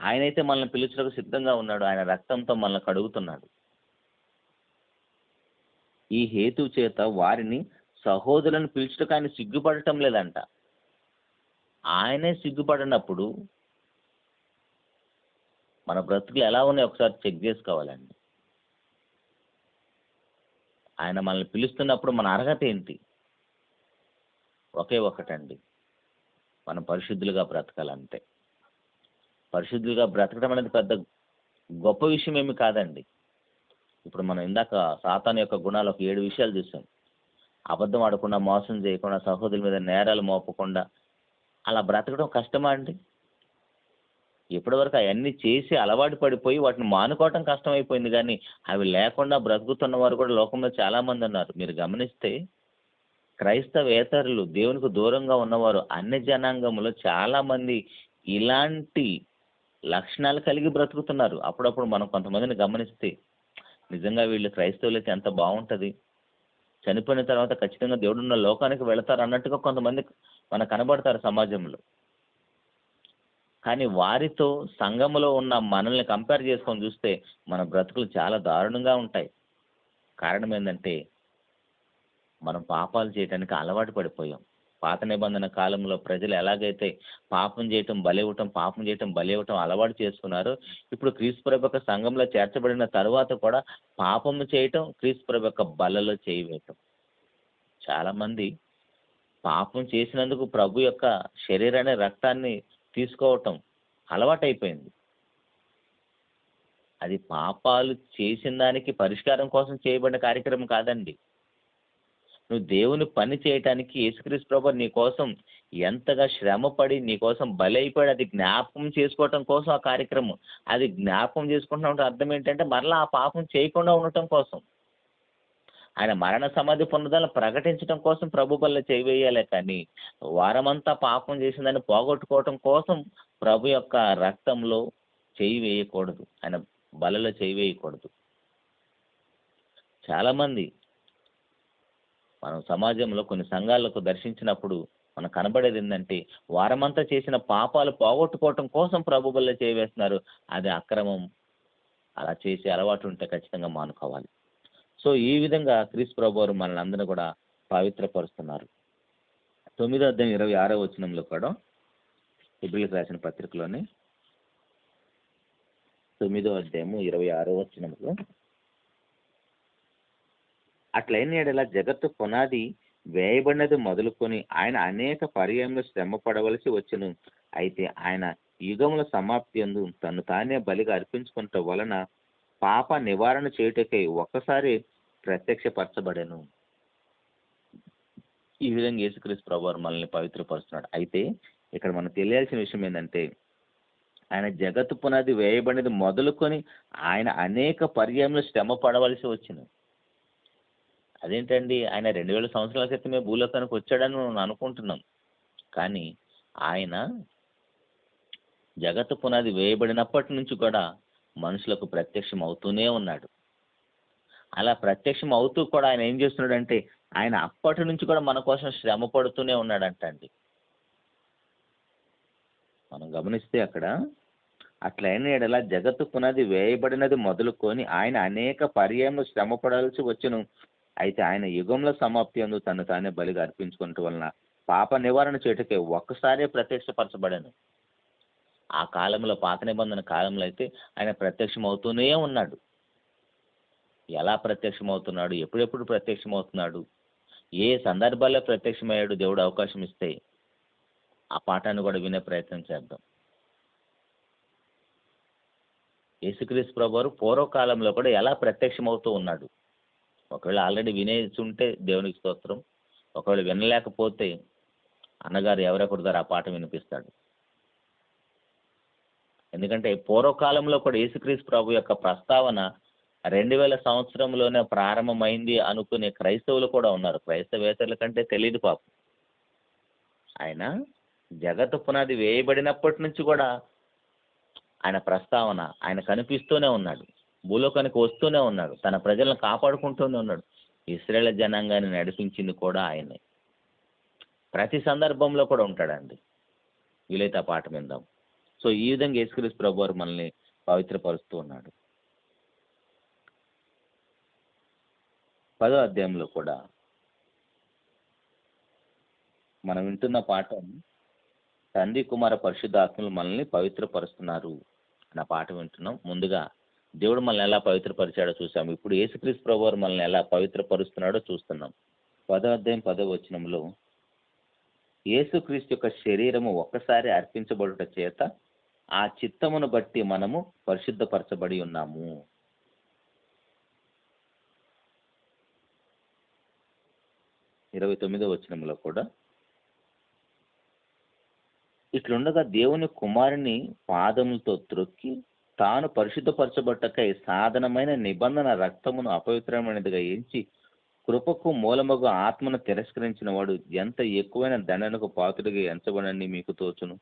ఆయనైతే మనల్ని పిలుచుటకు సిద్ధంగా ఉన్నాడు. ఆయన రక్తంతో మనల్ని కడుగుతున్నాడు. ఈ హేతు చేత వారిని సహోదరులను పిలుచుటకు ఆయన సిగ్గుపడటం లేదంట. ఆయనే సిగ్గుపడినప్పుడు మన బ్రతుకులు ఎలా ఉన్నాయో ఒకసారి చెక్ చేసుకోవాలండి. ఆయన మనల్ని పిలుస్తున్నప్పుడు మన అర్హత ఏంటి? ఒకే ఒకటండి, మనం పరిశుద్ధులుగా బ్రతకాలంతే. పరిశుద్ధులుగా బ్రతకడం అనేది పెద్ద గొప్ప విషయం ఏమి కాదండి. ఇప్పుడు మనం ఇందాక సాతాను యొక్క గుణాలు ఒక 7 విషయాలు చూసాం. అబద్ధం ఆడకుండా, మోసం చేయకుండా, సహోదరుల మీద నేరాలు మోపకుండా అలా బ్రతకడం కష్టమా అండి? ఇప్పటివరకు అవన్నీ చేసి అలవాటు పడిపోయి వాటిని మానుకోవటం కష్టమైపోయింది, కానీ అవి లేకుండా బ్రతుకుతున్న వారు కూడా లోకంలో చాలామంది ఉన్నారు. మీరు గమనిస్తే క్రైస్తవేతరులు, దేవునికి దూరంగా ఉన్నవారు, అన్ని జనాంగంలో చాలామంది ఇలాంటి లక్షణాలు కలిగి బ్రతుకుతున్నారు. అప్పుడప్పుడు మనం కొంతమందిని గమనిస్తే నిజంగా వీళ్ళు క్రైస్తవులైతే ఎంత బాగుంటుంది, చనిపోయిన తర్వాత ఖచ్చితంగా దేవుడున్న లోకానికి వెళతారు అన్నట్టుగా కొంతమంది మనకు కనబడతారు సమాజంలో. కానీ వారితో సంఘములో ఉన్న మనల్ని కంపేర్ చేసుకొని చూస్తే మన బ్రతుకులు చాలా దారుణంగా ఉంటాయి. కారణం ఏంటంటే మనం పాపాలు చేయడానికి అలవాటు పడిపోయాం. పాత నిబంధన కాలంలో ప్రజలు ఎలాగైతే పాపం చేయటం బలివ్వటం అలవాటు చేసుకున్నారో, ఇప్పుడు క్రీస్తు ప్రభు యొక్క సంఘంలో చేర్చబడిన తరువాత కూడా పాపము చేయటం, క్రీస్తు ప్రభు యొక్క బలలో చేయి వేయటం. చాలామంది పాపం చేసినందుకు ప్రభు యొక్క శరీరాన్ని, రక్తాన్ని తీసుకోవటం అలవాటైపోయింది. అది పాపాలు చేసిన దానికి పరిష్కారం కోసం చేయబడిన కార్యక్రమం కాదండి. నువ్వు దేవుని పని చేయటానికి యేసుక్రీస్తు ప్రభు నీ కోసం ఎంతగా శ్రమపడి నీ కోసం బలి అయిపోయాడు, అది జ్ఞాపకం చేసుకోవటం కోసం ఆ కార్యక్రమం. అది జ్ఞాపకం చేసుకుంటున్నా అర్థం ఏంటంటే మరలా ఆ పాపం చేయకుండా ఉండటం కోసం, ఆయన మరణ సమాధి పునరుద్ధరణ ప్రకటించడం కోసం ప్రభు బల్ల చేయి వేయాలి. కానీ వారమంతా పాపం చేసిందని పోగొట్టుకోవటం కోసం ప్రభు యొక్క రక్తంలో చేయి వేయకూడదు, ఆయన బలలో చేయి వేయకూడదు. చాలామంది మనం సమాజంలో కొన్ని సంఘాలకు దర్శించినప్పుడు మనకు కనబడేది ఏంటంటే వారమంతా చేసిన పాపాలు పోగొట్టుకోవటం కోసం ప్రభు బల్ల చేయి వేస్తున్నారు. అది అక్రమం. అలా చేసే అలవాటు ఉంటే ఖచ్చితంగా మానుకోవాలి. సో ఈ విధంగా క్రీస్తు ప్రభు వారు మనల్ని అందరూ కూడా పవిత్రపరుస్తున్నారు. 9వ అధ్యాయం 26వ వచనంలో కూడా, హెబ్రీయులకు రాసిన పత్రికలోని 9వ అధ్యాయము 26వ వచనంలో, అట్లయిన యెడల జగత్తు పునాది వేయబడినది మొదలుకొని ఆయన అనేక పర్యాయములు శ్రమ పడవలసి వచ్చును. అయితే ఆయన యుగముల సమాప్తి యందు తను తానే బలిగా అర్పించుకున్నట వలన పాప నివారణ చేయుటకై ఒక్కసారి ప్రత్యక్షపరచబడెను. ఈ విధంగా యేసుక్రీస్తు ప్రభువారు మనల్ని పవిత్రపరుస్తున్నాడు. అయితే ఇక్కడ మనకు తెలియాల్సిన విషయం ఏంటంటే ఆయన జగత్తు పునాది వేయబడినది మొదలుకొని ఆయన అనేక పర్యాయములు శ్రమ పడవలసి వచ్చింది. అదేంటండి, ఆయన 2000 సంవత్సరాల క్రితమే భూలోకానికి వచ్చాడని మనం అనుకుంటున్నాం. కానీ ఆయన జగత్తు పునాది వేయబడినప్పటి నుంచి కూడా మనుషులకు ప్రత్యక్షం అవుతూనే ఉన్నాడు. అలా ప్రత్యక్షం అవుతూ కూడా ఆయన ఏం చేస్తున్నాడంటే ఆయన అప్పటి నుంచి కూడా మన కోసం శ్రమ పడుతూనే ఉన్నాడంట అండి. మనం గమనిస్తే అక్కడ అట్లైన యెడల జగత్తు పునాది వేయబడినది మొదలుకొని ఆయన అనేక పర్యాయములు శ్రమ పడాల్సి వచ్చును. అయితే ఆయన యుగంలో సమాప్తి యందు తను తానే బలిగా అర్పించుకున్నట్టు వలన పాప నివారణ చేయుటకై ఒక్కసారే ప్రత్యక్షపరచబడెను. ఆ కాలంలో పాత నిబంధన కాలంలో అయితే ఆయన ప్రత్యక్షమవుతూనే ఉన్నాడు. ఎలా ప్రత్యక్షమవుతున్నాడు, ఎప్పుడెప్పుడు ప్రత్యక్షమవుతున్నాడు, ఏ సందర్భాల్లో ప్రత్యక్షమయ్యాడు దేవుడు అవకాశం ఇస్తే ఆ పాఠాన్ని కూడా వినే ప్రయత్నం చేద్దాం. యేసుక్రీస్తు ప్రభువారు పూర్వకాలంలో కూడా ఎలా ప్రత్యక్షమవుతూ ఉన్నాడు. ఒకవేళ ఆల్రెడీ వినేసి ఉంటే దేవునికి స్తోత్రం, ఒకవేళ వినలేకపోతే అన్నగారు ఎవరెక్కడి ద్వారా ఆ పాఠం వినిపిస్తాడు. ఎందుకంటే పూర్వకాలంలో కూడా యేసుక్రీస్తు ప్రభు యొక్క ప్రస్తావన 2000 సంవత్సరంలోనే ప్రారంభమైంది అనుకునే క్రైస్తవులు కూడా ఉన్నారు. క్రైస్తవేతరుల కంటే తెలియదు పాపం. ఆయన జగత్తు పునాది వేయబడినప్పటి నుంచి కూడా ఆయన ప్రస్తావన ఆయన కనిపిస్తూనే ఉన్నాడు. భూలోకానికి వస్తూనే ఉన్నాడు. తన ప్రజలను కాపాడుకుంటూనే ఉన్నాడు. ఇశ్రాయేలు జనాంగాన్ని నడిపించింది కూడా ఆయనే. ప్రతి సందర్భంలో కూడా ఉంటాడండి. వీలైతే ఆ పాఠం విందాం. సో ఈ విధంగా యేసుక్రీస్తు ప్రభువారు మనల్ని పవిత్రపరుస్తూ ఉన్నాడు. 10వ అధ్యాయంలో కూడా మనం వింటున్న పాఠం తండ్రి కుమార పరిశుద్ధాత్మలు మనల్ని పవిత్రపరుస్తున్నారు అన్న పాఠం వింటున్నాం. ముందుగా దేవుడు మనల్ని ఎలా పవిత్రపరిచాడో చూసాము. ఇప్పుడు యేసుక్రీస్తు ప్రభువారు మనల్ని ఎలా పవిత్రపరుస్తున్నాడో చూస్తున్నాం. 10వ అధ్యాయం 10వ వచనంలో యేసుక్రీస్తు యొక్క శరీరము ఒక్కసారి అర్పించబడుట చేత ఆ చిత్తమును బట్టి మనము పరిశుద్ధపరచబడి ఉన్నాము. 29వ వచనంలో కూడా ఇట్లుండగా దేవుని కుమారుని పాదములతో త్రొక్కి తాను పరిశుద్ధపరచబట్టకై సాధనమైన నిబంధన రక్తమును అపవిత్రమైనదిగా ఎంచి కృపకు మూలముగా ఆత్మను తిరస్కరించిన వాడు ఎంత ఎక్కువైన దండనకు పాత్రుడిగా ఎంచబడని మీకు తోచును.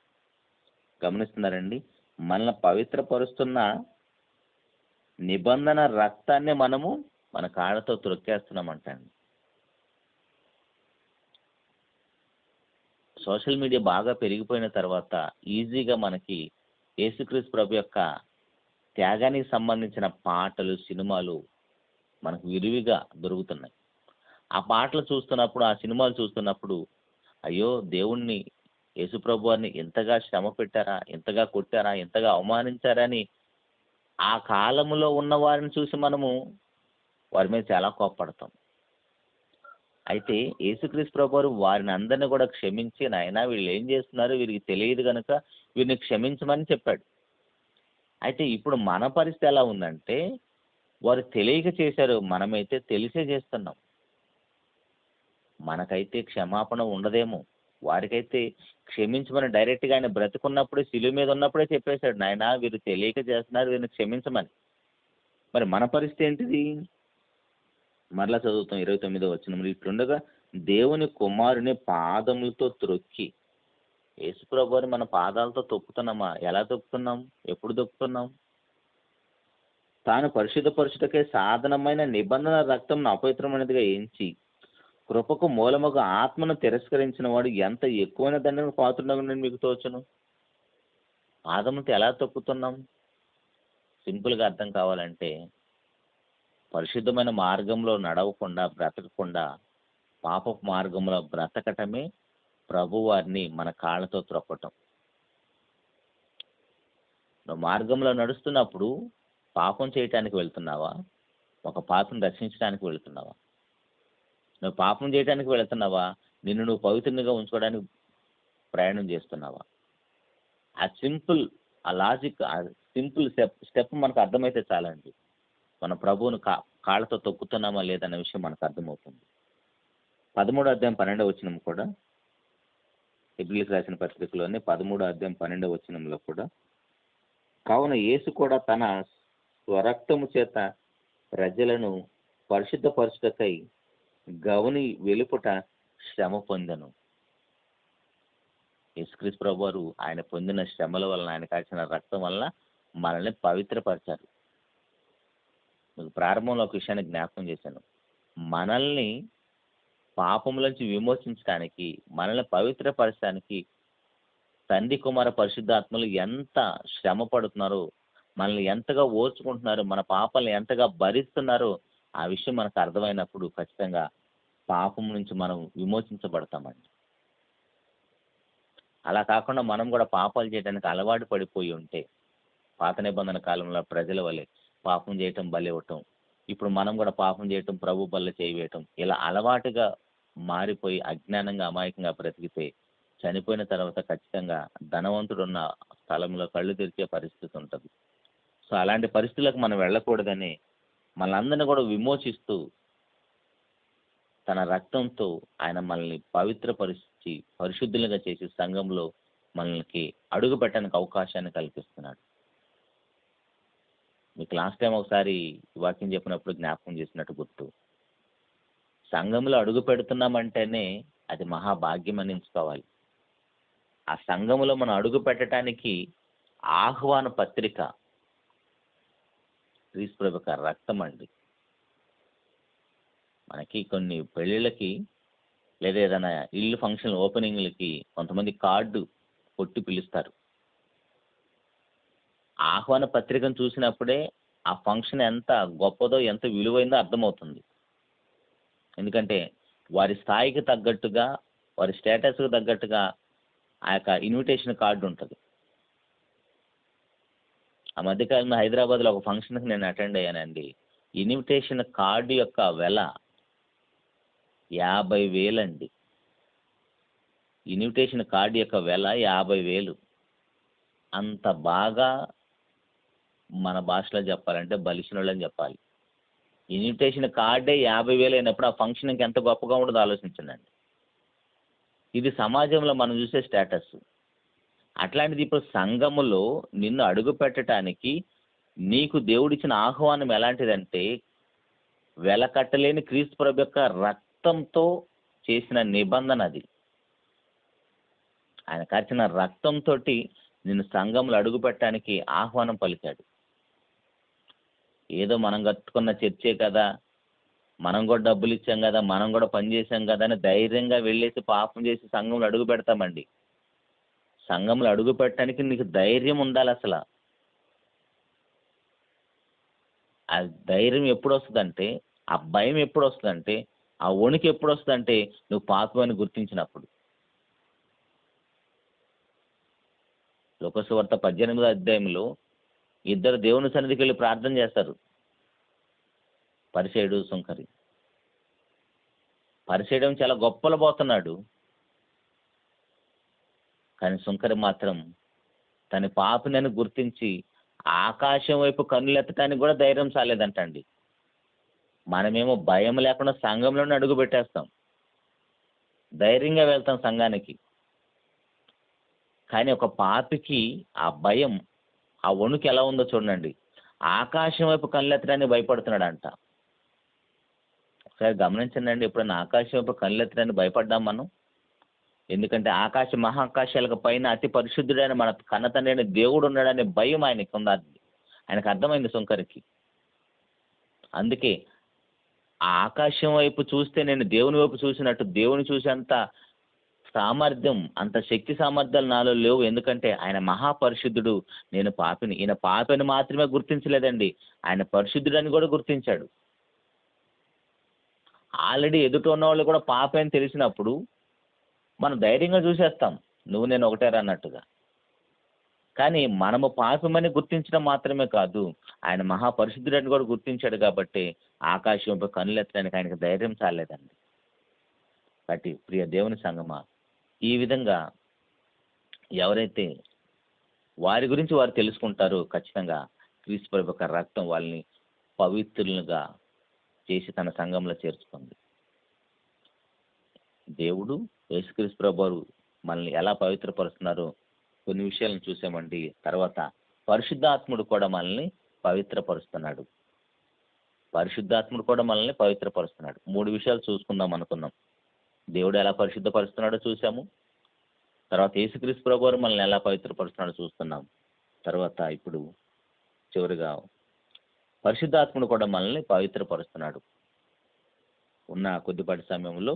గమనిస్తున్నారండి, మనల్ని పవిత్రపరుస్తున్న నిబంధన రక్తాన్ని మనము మన కాళ్ళతో త్రొక్కేస్తున్నామంటండి. సోషల్ మీడియా బాగా పెరిగిపోయిన తర్వాత ఈజీగా మనకి యేసుక్రీస్తు ప్రభు యొక్క త్యాగానికి సంబంధించిన పాటలు, సినిమాలు మనకు విరివిగా దొరుకుతున్నాయి. ఆ పాటలు చూస్తున్నప్పుడు, ఆ సినిమాలు చూస్తున్నప్పుడు అయ్యో దేవుణ్ణి, యేసుప్రభు వారిని ఎంతగా శ్రమ పెట్టారా, ఎంతగా కొట్టారా, ఎంతగా అవమానించారని ఆ కాలంలో ఉన్న వారిని చూసి మనము వారి మీద చాలా కోప్పడతాం. అయితే యేసుక్రీస్తు ప్రభువారు వారిని అందరినీ కూడా క్షమించి, నాయనా వీళ్ళు ఏం చేస్తున్నారు, వీరికి తెలియదు కనుక వీరిని క్షమించమని చెప్పాడు. అయితే ఇప్పుడు మన పరిస్థితి ఎలా ఉందంటే, వారు తెలియక చేశారు, మనమైతే తెలిసే చేస్తున్నాం. మనకైతే క్షమాపణ ఉండదేమో, వారికైతే క్షమించమని డైరెక్ట్గా ఆయన బ్రతుకున్నప్పుడే, శిలువ మీద ఉన్నప్పుడే చెప్పేశాడు, నాయనా వీరు తెలియక చేస్తున్నారు, వీరిని క్షమించమని. మరి మన పరిస్థితి ఏంటిది? మరలా చదువుతాం 29వ వచనంలో, ఇట్లుండగా దేవుని కుమారుని పాదములతో త్రొక్కి. యేసుప్రభు వారు మన పాదాలతో తొక్కుతున్నామా? ఎలా తొక్కుతున్నాం? ఎప్పుడు తొక్కుతున్నాం? తాను పరిశుద్ధపరచుటకే సాధనమైన నిబంధన రక్తంను అపవిత్రమైనదిగా ఎంచి కృపకు మూలముగా ఆత్మను తిరస్కరించిన వాడు ఎంత ఎక్కువైన దండనకు పాత్రుడగునని నేను మీకు తోచును. పాదములతో ఎలా తొక్కుతున్నాం? సింపుల్గా అర్థం కావాలంటే, పరిశుద్ధమైన మార్గంలో నడవకుండా, బ్రతకకుండా పాపపు మార్గంలో బ్రతకటమే ప్రభువారిని మన కాళ్ళతో త్రొక్కటం. నువ్వు మార్గంలో నడుస్తున్నప్పుడు పాపం చేయటానికి వెళ్తున్నావా? ఒక పాపను రక్షించడానికి వెళ్తున్నావా? నువ్వు పాపం చేయడానికి వెళుతున్నావా? నిన్ను నువ్వు పవిత్రంగా ఉంచుకోవడానికి ప్రయాణం చేస్తున్నావా? ఆ లాజిక్, ఆ సింపుల్ స్టెప్ మనకు అర్థమైతే చాలండి. మన ప్రభువును కాళ్ళతో తొక్కుతున్నామా లేదన్న విషయం మనకు అర్థమవుతుంది. 13వ అధ్యాయం 12వ వచనం కూడా, హెబ్రీయులకు రాసిన పత్రికలోనే 13వ అధ్యాయం 12వ వచనంలో కూడా, కావున యేసు కూడా తన స్వరక్తము చేత ప్రజలను పరిశుద్ధపరచుటకై గవని వెలుపుట శ్రమ పొందెను. యేసుక్రీస్తు ప్రభువారు ఆయన పొందిన శ్రమల వలన, ఆయన కాచిన రక్తం వలన మనల్ని పవిత్రపరిచారు. మీకు ప్రారంభంలో ఒక విషయాన్ని జ్ఞాపకం చేశాను. మనల్ని పాపముల నుంచి విమోచించడానికి, మనల్ని పవిత్రపరచడానికి తండ్రి కుమార పరిశుద్ధాత్మలు ఎంత శ్రమ పడుతున్నారో, మనల్ని ఎంతగా ఓర్చుకుంటున్నారు, మన పాపాలను ఎంతగా భరిస్తున్నారో ఆ విషయం మనకు అర్థమైనప్పుడు ఖచ్చితంగా పాపం నుంచి మనం విమోచించబడతామండి. అలా కాకుండా మనం కూడా పాపాలు చేయడానికి అలవాటు పడిపోయి ఉంటే, పాత నిబంధన కాలంలో ప్రజల వలె పాపం చేయటం బలివ్వటం, ఇప్పుడు మనం కూడా పాపం చేయటం, ప్రభు బల్ల చేయవేయటం, ఇలా అలవాటుగా మారిపోయి అజ్ఞానంగా అమాయకంగా బ్రతికితే చనిపోయిన తర్వాత ఖచ్చితంగా ధనవంతుడు ఉన్న స్థలంలో కళ్ళు తెరిచే పరిస్థితి ఉంటుంది. సో అలాంటి పరిస్థితులకు మనం వెళ్ళకూడదని మనందరినీ కూడా విమోచిస్తూ తన రక్తంతో ఆయన మనల్ని పవిత్రపరిచి పరిశుద్ధులుగా చేసి సంఘంలో మనకి అడుగు పెట్టడానికి అవకాశాన్ని కల్పిస్తున్నాడు. మీకు లాస్ట్ టైం ఒకసారి ఈ వాక్యం చెప్పినప్పుడు జ్ఞాపకం చేసినట్టు గుర్తు. సంఘంలో అడుగు పెడుతున్నామంటేనే అది మహాభాగ్యం అని ఎంచుకోవాలి. ఆ సంఘములో మనం అడుగు పెట్టడానికి ఆహ్వాన పత్రిక క్రీస్తు ప్రభు యొక్క రక్తం అండి. మనకి కొన్ని పెళ్ళిళ్ళకి లేదా ఏదైనా ఇల్లు ఫంక్షన్ ఓపెనింగ్లకి కొంతమంది కార్డు కొట్టి పిలుస్తారు. ఆహ్వాన పత్రికను చూసినప్పుడే ఆ ఫంక్షన్ ఎంత గొప్పదో ఎంత విలువైందో అర్థమవుతుంది. ఎందుకంటే వారి స్థాయికి తగ్గట్టుగా, వారి స్టేటస్కి తగ్గట్టుగా ఆ యొక్క ఇన్విటేషన్ కార్డు ఉంటుంది. ఆ మధ్యకాలంలో హైదరాబాద్లో ఒక ఫంక్షన్కి నేను అటెండ్ అయ్యానండి. ఇన్విటేషన్ కార్డు యొక్క వెల 50,000 అండి. ఇన్విటేషన్ కార్డు యొక్క వెల 50,000. అంత బాగా మన భాషలో చెప్పాలంటే బలిసినోళ్ళని చెప్పాలి. ఇన్విటేషన్ కార్డే 50,000 అయినప్పుడు ఆ ఫంక్షన్కి ఎంత గొప్పగా ఉండదో ఆలోచించండి. ఇది సమాజంలో మనం చూసే స్టేటస్. అట్లాంటిది ఇప్పుడు సంఘములో నిన్ను అడుగు పెట్టడానికి నీకు దేవుడిచ్చిన ఆహ్వానం ఎలాంటిదంటే, వెలకట్టలేని క్రీస్తు ప్రభు యొక్క రక్తంతో చేసిన నిబంధన అది. ఆయన కార్చిన రక్తంతో నిన్ను సంఘంలో అడుగు పెట్టడానికి ఆహ్వానం పలికాడు. ఏదో మనం కట్టుకున్న చర్చే కదా, మనం కూడా డబ్బులు ఇచ్చాం కదా, మనం కూడా పని చేసాం కదా అని ధైర్యంగా వెళ్ళేసి పాపం చేసి సంఘంలో అడుగు పెడతామండి. సంఘంలో అడుగు పెట్టడానికి నీకు ధైర్యం ఉండాలి. అసలు ఆ ధైర్యం ఎప్పుడు వస్తుందంటే, ఆ భయం ఎప్పుడు వస్తుందంటే, ఆ వణుకు ఎప్పుడు వస్తుందంటే నువ్వు పాపమని గుర్తించినప్పుడు. లోకసువార్త 18వ అధ్యాయంలో ఇద్దరు దేవుని సన్నిధికి వెళ్ళి ప్రార్థన చేస్తారు, పరిసయ్యుడు సుంకరి. పరిసయ్యుడు చాలా గొప్పలు పోతున్నాడు, కానీ సుంకరి మాత్రం తన పాపినని గుర్తించి ఆకాశం వైపు కన్నులెత్తడానికి కూడా ధైర్యం చాలేదంటండి. మనమేమో భయం లేకుండా సంఘంలోనే అడుగు పెట్టేస్తాం, ధైర్యంగా వెళ్తాం సంఘానికి. కానీ ఒక పాపికి ఆ భయం, ఆ వణుకు ఎలా ఉందో చూడండి. ఆకాశం వైపు కళ్ళెత్తడానికి భయపడుతున్నాడంట. ఒకసారి గమనించండి, ఎప్పుడైనా ఆకాశం వైపు కళ్ళెత్తడానికి భయపడ్డాం మనం? ఎందుకంటే మహాకాశాలకు పైన అతి పరిశుద్ధుడైన మన కన్నతండ్రి అయిన దేవుడు ఉన్నాడనే భయం ఆయనకు ఉంది. ఆయనకు అర్థమైంది సుంకరికి. అందుకే ఆ ఆకాశం వైపు చూస్తే నేను దేవుని వైపు చూసినట్టు దేవుని చూసేంత సామర్థ్యం, అంత శక్తి సామర్థ్యాలు నాలో లేవు. ఎందుకంటే ఆయన మహాపరిశుద్ధుడు, నేను పాపిని. ఈయన పాపిని మాత్రమే గుర్తించలేదండి, ఆయన పరిశుద్ధుడని కూడా గుర్తించాడు. ఆల్రెడీ ఎదుట ఉన్న వాళ్ళు కూడా పాపి అని తెలిసినప్పుడు మనం ధైర్యంగా చూసేస్తాం, నువ్వు నేను ఒకటేరా అన్నట్టుగా. కానీ మనము పాపమని గుర్తించడం మాత్రమే కాదు, ఆయన మహాపరిశుద్ధుడని కూడా గుర్తించాడు. కాబట్టి ఆకాశంపై కన్నులెత్తడానికి ఆయనకు ధైర్యం చాలేదండి. కాబట్టి ప్రియ దేవుని సంగమా, ఈ విధంగా ఎవరైతే వారి గురించి వారు తెలుసుకుంటారో ఖచ్చితంగా క్రీస్తు ప్రభు యొక్క రక్తం వాళ్ళని పవిత్రులుగా చేసి తన సంఘంలో చేర్చుకుంది. దేవుడు యేసుక్రీస్తు ప్రభు వారు మనల్ని ఎలా పవిత్రపరుస్తున్నారో కొన్ని విషయాలను చూసామండి. తర్వాత పరిశుద్ధాత్ముడు కూడా మనల్ని పవిత్రపరుస్తున్నాడు. పరిశుద్ధాత్ముడు కూడా మనల్ని పవిత్రపరుస్తున్నాడు. 3 విషయాలు చూసుకుందాం అనుకున్నాం. దేవుడు ఎలా పరిశుద్ధపరుస్తున్నాడో చూసాము. తర్వాత యేసుక్రీస్తు ప్రభు వారు మనల్ని ఎలా పవిత్రపరుస్తున్నాడో చూస్తున్నాం. తర్వాత ఇప్పుడు చివరిగా పరిశుద్ధాత్ముడు కూడా మనల్ని పవిత్రపరుస్తున్నాడు. ఉన్న కొద్దిపాటి సమయంలో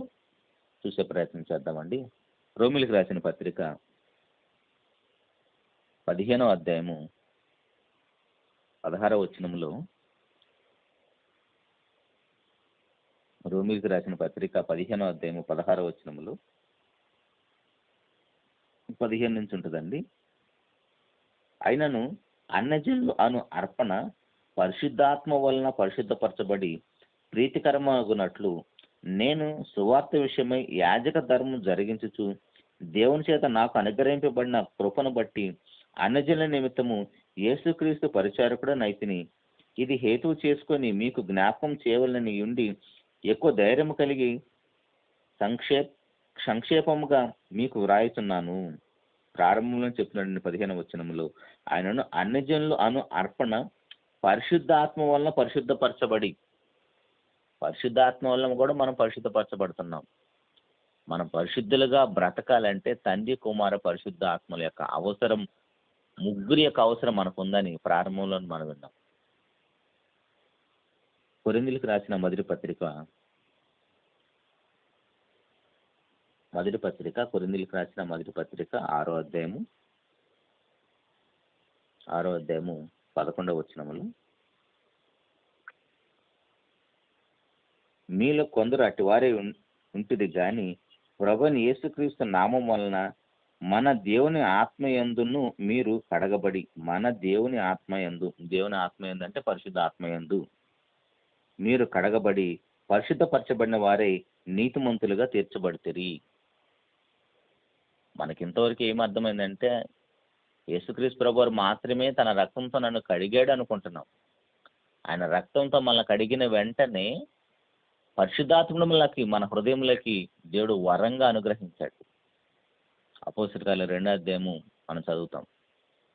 చూసే ప్రయత్నం చేద్దామండి. రోమిలికి రాసిన పత్రిక 15వ అధ్యాయము 16వ వచనంలో, రోమీయులకు రాసిన పత్రిక 15వ అధ్యాయము 16వ వచనంలో 15 నుంచి ఉంటుందండి. అయినను అన్యజనులు అను అర్పణ పరిశుద్ధాత్మ వలన పరిశుద్ధపరచబడి ప్రీతికరమగునట్లు నేను సువార్త విషయమై యాజక ధర్మం జరిగించుచు దేవుని చేత నాకు అనుగ్రహింపబడిన కృపను బట్టి అన్యజనుల నిమిత్తము యేసుక్రీస్తు పరిచారకుడనైతిని. ఇది హేతువు చేసుకొని మీకు జ్ఞాపకం చేయవలనని ఉండి ఎక్కువ ధైర్యం కలిగి సంక్షేపముగా మీకు వ్రాయుచున్నాను. ప్రారంభంలో చెప్తున్నాడు 15వ వచనంలో, ఆయనను అన్యజనులు అను అర్పణ పరిశుద్ధాత్మ వలన పరిశుద్ధపరచబడి, పరిశుద్ధాత్మ వలన కూడా మనం పరిశుద్ధపరచబడుతున్నాం. మనం పరిశుద్ధులుగా బ్రతకాలంటే తండ్రి కుమార పరిశుద్ధ ఆత్మల యొక్క అవసరం, ముగ్గురి యొక్క అవసరం మనకు ఉందని ప్రారంభంలో మనం విన్నాం. కొరింథీయులకు రాసిన మొదటి పత్రిక కొరింథీయులకు రాసిన మొదటి పత్రిక 6వ అధ్యాయము 11వ వచనములు, మీలో కొందరు అటివారే ఉంటుంది గాని ప్రభువైన యేసుక్రీస్తు నామం వలన మన దేవుని ఆత్మయందును మీరు కడగబడి, మన దేవుని ఆత్మయందు, దేవుని ఆత్మయందు అంటే పరిశుద్ధ ఆత్మయందు మీరు కడగబడి పరిశుద్ధపరచబడిన వారై నీతిమంతులుగా తీర్చబడితిరి. మనకి ఇంతవరకు ఏం అర్థమైందంటే యేసుక్రీస్తు ప్రభువారు మాత్రమే తన రక్తంతో నన్ను కడిగాడు అనుకుంటున్నాం. ఆయన రక్తంతో మనల్ని కడిగిన వెంటనే పరిశుద్ధాత్మలకి మన హృదయంలోకి దేవుడు వరంగా అనుగ్రహించాడు. అపోస్తలుల కార్యాలు 2వ అధ్యాయము మనం చదువుతాం.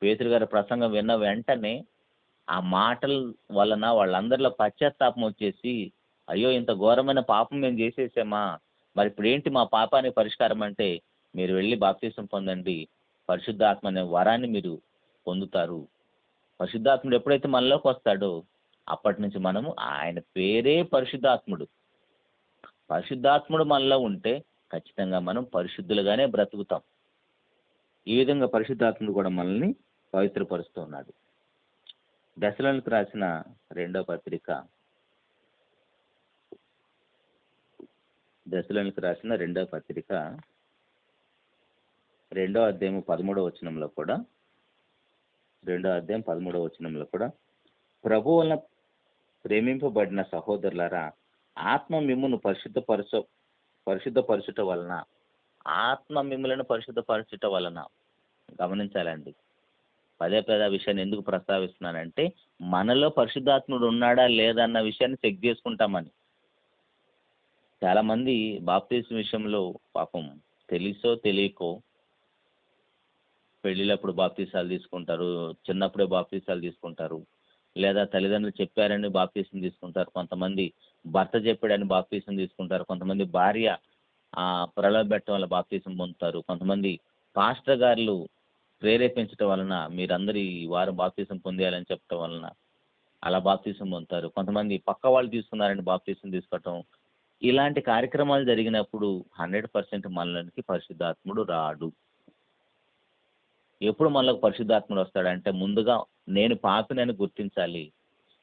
పేతురు గారి ప్రసంగం విన్న వెంటనే ఆ మాటల వలన వాళ్ళందరిలో పశ్చాత్తాపం వచ్చేసి, అయ్యో ఇంత ఘోరమైన పాపం మేము చేసేసామా, మరి ఇప్పుడు ఏంటి మా పాపానికి పరిష్కారం అంటే, మీరు వెళ్ళి బాప్తిసం పొందండి, పరిశుద్ధాత్మ అనే వరాన్ని మీరు పొందుతారు. పరిశుద్ధాత్ముడు ఎప్పుడైతే మనలోకి వస్తాడో అప్పటి నుంచి మనము, ఆయన పేరే పరిశుద్ధాత్ముడు, పరిశుద్ధాత్ముడు మనలో ఉంటే ఖచ్చితంగా మనం పరిశుద్ధులుగానే బ్రతుకుతాం. ఈ విధంగా పరిశుద్ధాత్ముడు కూడా మనల్ని పవిత్రపరుస్తూ ఉన్నాడు. దశలోనికి రాసిన 2వ పత్రిక 2వ అధ్యాయము 13వ వచనంలో కూడా, 2వ అధ్యాయం 13వ వచనంలో కూడా, ప్రభు వలన ప్రేమింపబడిన సహోదరులారా, ఆత్మ మిమ్మును పరిశుద్ధపరచుట వలన, ఆత్మ మిమ్మలను పరిశుద్ధపరచుట వలన. గమనించాలండి, పదే విషయాన్ని ఎందుకు ప్రస్తావిస్తున్నానంటే, మనలో పరిశుద్ధాత్ముడు ఉన్నాడా లేదా అన్న విషయాన్ని చెక్ చేసుకుంటామని. చాలామంది బాప్తిసం విషయంలో పాపం తెలుసో తెలియకో పెళ్ళిళ్ళప్పుడు బాప్తీసాలు తీసుకుంటారు, చిన్నప్పుడే బాప్తీసాలు తీసుకుంటారు, లేదా తల్లిదండ్రులు చెప్పారని బాప్తీసం తీసుకుంటారు, కొంతమంది భర్త చెప్పాడని బాప్తీసం తీసుకుంటారు, కొంతమంది భార్య ప్రలోభపెట్టడం వల్ల బాప్తీసం పొందుతారు, కొంతమంది పాస్టర్ గారులు ప్రేరేపించడం వలన మీరందరూ ఈ వారం బాప్తీసం పొందేయాలని చెప్పడం వలన అలా బాప్తీసం పొందుతారు, కొంతమంది పక్క వాళ్ళు తీసుకున్నారని బాప్తీసం తీసుకోవటం. ఇలాంటి కార్యక్రమాలు జరిగినప్పుడు 100% మనలోనికి పరిశుద్ధాత్ముడు రాడు. ఎప్పుడు మనలోకి పరిశుద్ధాత్ముడు వస్తాడంటే, ముందుగా నేను పాపినని గుర్తించాలి,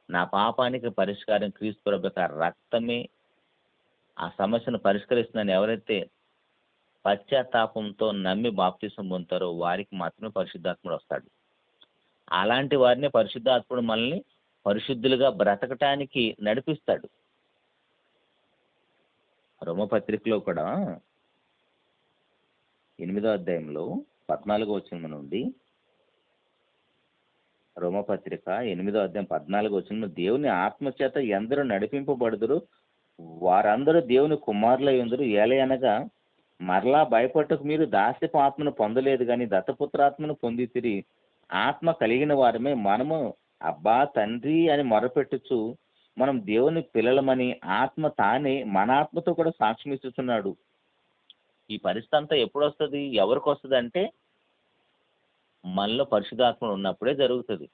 నా పాపానికి పరిష్కారం క్రీస్తు ప్రభు యొక్క రక్తమే ఆ సమస్యను పరిష్కరిస్తుందని ఎవరైతే పశ్చాత్తాపంతో నమ్మి బాప్తిసం పొందుతారో వారికి మాత్రమే పరిశుద్ధాత్ముడు వస్తాడు. అలాంటి వారిని పరిశుద్ధాత్ముడు మనల్ని పరిశుద్ధులుగా బ్రతకటానికి నడిపిస్తాడు. రోమపత్రికలో కూడా 8వ అధ్యాయంలో 14వ వచనం నుండి, రోమపత్రిక 8వ అధ్యాయం 14వ వచనం, దేవుని ఆత్మచేత ఎందరూ నడిపింపబడుదురు వారందరూ దేవుని కుమారులై ఉందరు. ఏలయనగా మరలా భయపడటకు మీరు దాస్యపు ఆత్మను పొందలేదు కానీ దత్తపుత్రాత్మను పొందితిరి. ఆత్మ కలిగిన వారమే మనము అబ్బా తండ్రి అని మొరపెట్టుచు మనం దేవుని పిల్లలమని ఆత్మ తానే మన ఆత్మతో కూడా సాక్ష్యం ఇస్తున్నాడు. ఈ పరిస్థితి అంతా ఎప్పుడు వస్తుంది, ఎవరికి వస్తుంది అంటే మనలో పరిశుద్ధాత్మ ఉన్నప్పుడే జరుగుతుంది.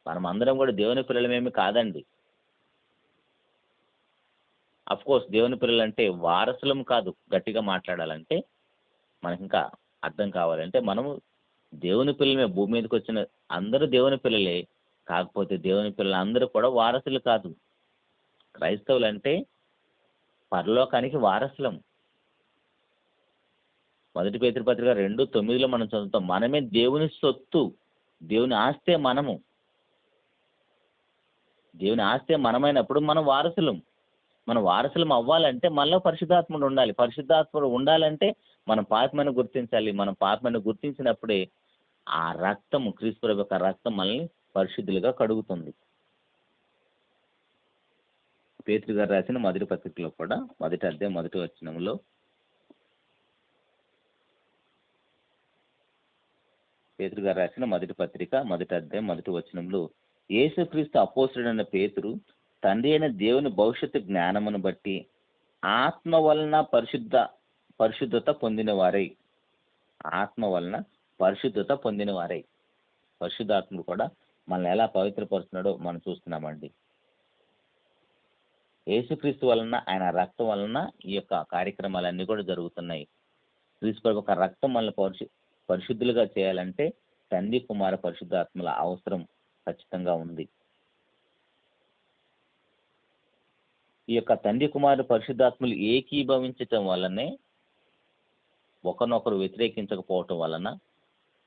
మనం అందరం కూడా దేవుని పిల్లలమేమి కాదండి. అఫ్ కోర్స్ దేవుని పిల్లలు అంటే వారసులం కాదు. గట్టిగా మాట్లాడాలంటే మనకి ఇంకా అర్థం కావాలంటే మనము దేవుని పిల్లలమే భూమి మీదకి వచ్చిన అందరూ దేవుని పిల్లలే. కాకపోతే దేవుని పిల్లలు అందరూ కూడా వారసులు కాదు. క్రైస్తవులు అంటే పరలోకానికి వారసులం. 1 పేతురు పత్రిక 2:9 మనం చదువుతాం. మనమే దేవుని సొత్తు, దేవుని ఆస్తే మనము. దేవుని ఆస్తే మనమైనప్పుడు మనం వారసులం. మనం వారసులం అవ్వాలంటే మనలో పరిశుద్ధాత్ముడు ఉండాలి. పరిశుద్ధాత్ముడు ఉండాలంటే మనం పాపమని గుర్తించాలి. మనం పాపమని గుర్తించినప్పుడే ఆ రక్తము, క్రీస్తు ప్రభు యొక్క రక్తం మనల్ని పరిశుద్ధులుగా కడుగుతుంది. పేతురు గారు రాసిన మొదటి పత్రికలో కూడా 1వ అధ్యాయం 1వ వచనంలో, పేతురు గారు రాసిన మొదటి పత్రిక 1వ అధ్యాయం 1వ వచనంలో, యేసుక్రీస్తు అపోస్తలుడైన పేతురు తండ్రి అయిన దేవుని భవిష్యత్తు జ్ఞానమును బట్టి ఆత్మ వలన పరిశుద్ధత పొందిన వారై, ఆత్మ వలన పరిశుద్ధత పొందిన వారై. పరిశుద్ధాత్ముడు కూడా మనల్ని ఎలా పవిత్రపరుస్తున్నాడో మనం చూస్తున్నామండి. యేసుక్రీస్తు వలన, ఆయన రక్తం వలన ఈ యొక్క కార్యక్రమాలన్నీ కూడా జరుగుతున్నాయి. క్రీస్తు ప్రభు యొక్క రక్తం మనల్ని పరిశుద్ధులుగా చేయాలంటే తండ్రి కుమార పరిశుద్ధాత్మల అవసరం ఖచ్చితంగా ఉంది. ఈ యొక్క తండ్రి కుమార పరిశుద్ధాత్మలు ఏకీభవించటం వల్లనే, ఒకరినొకరు వ్యతిరేకించకపోవటం వలన,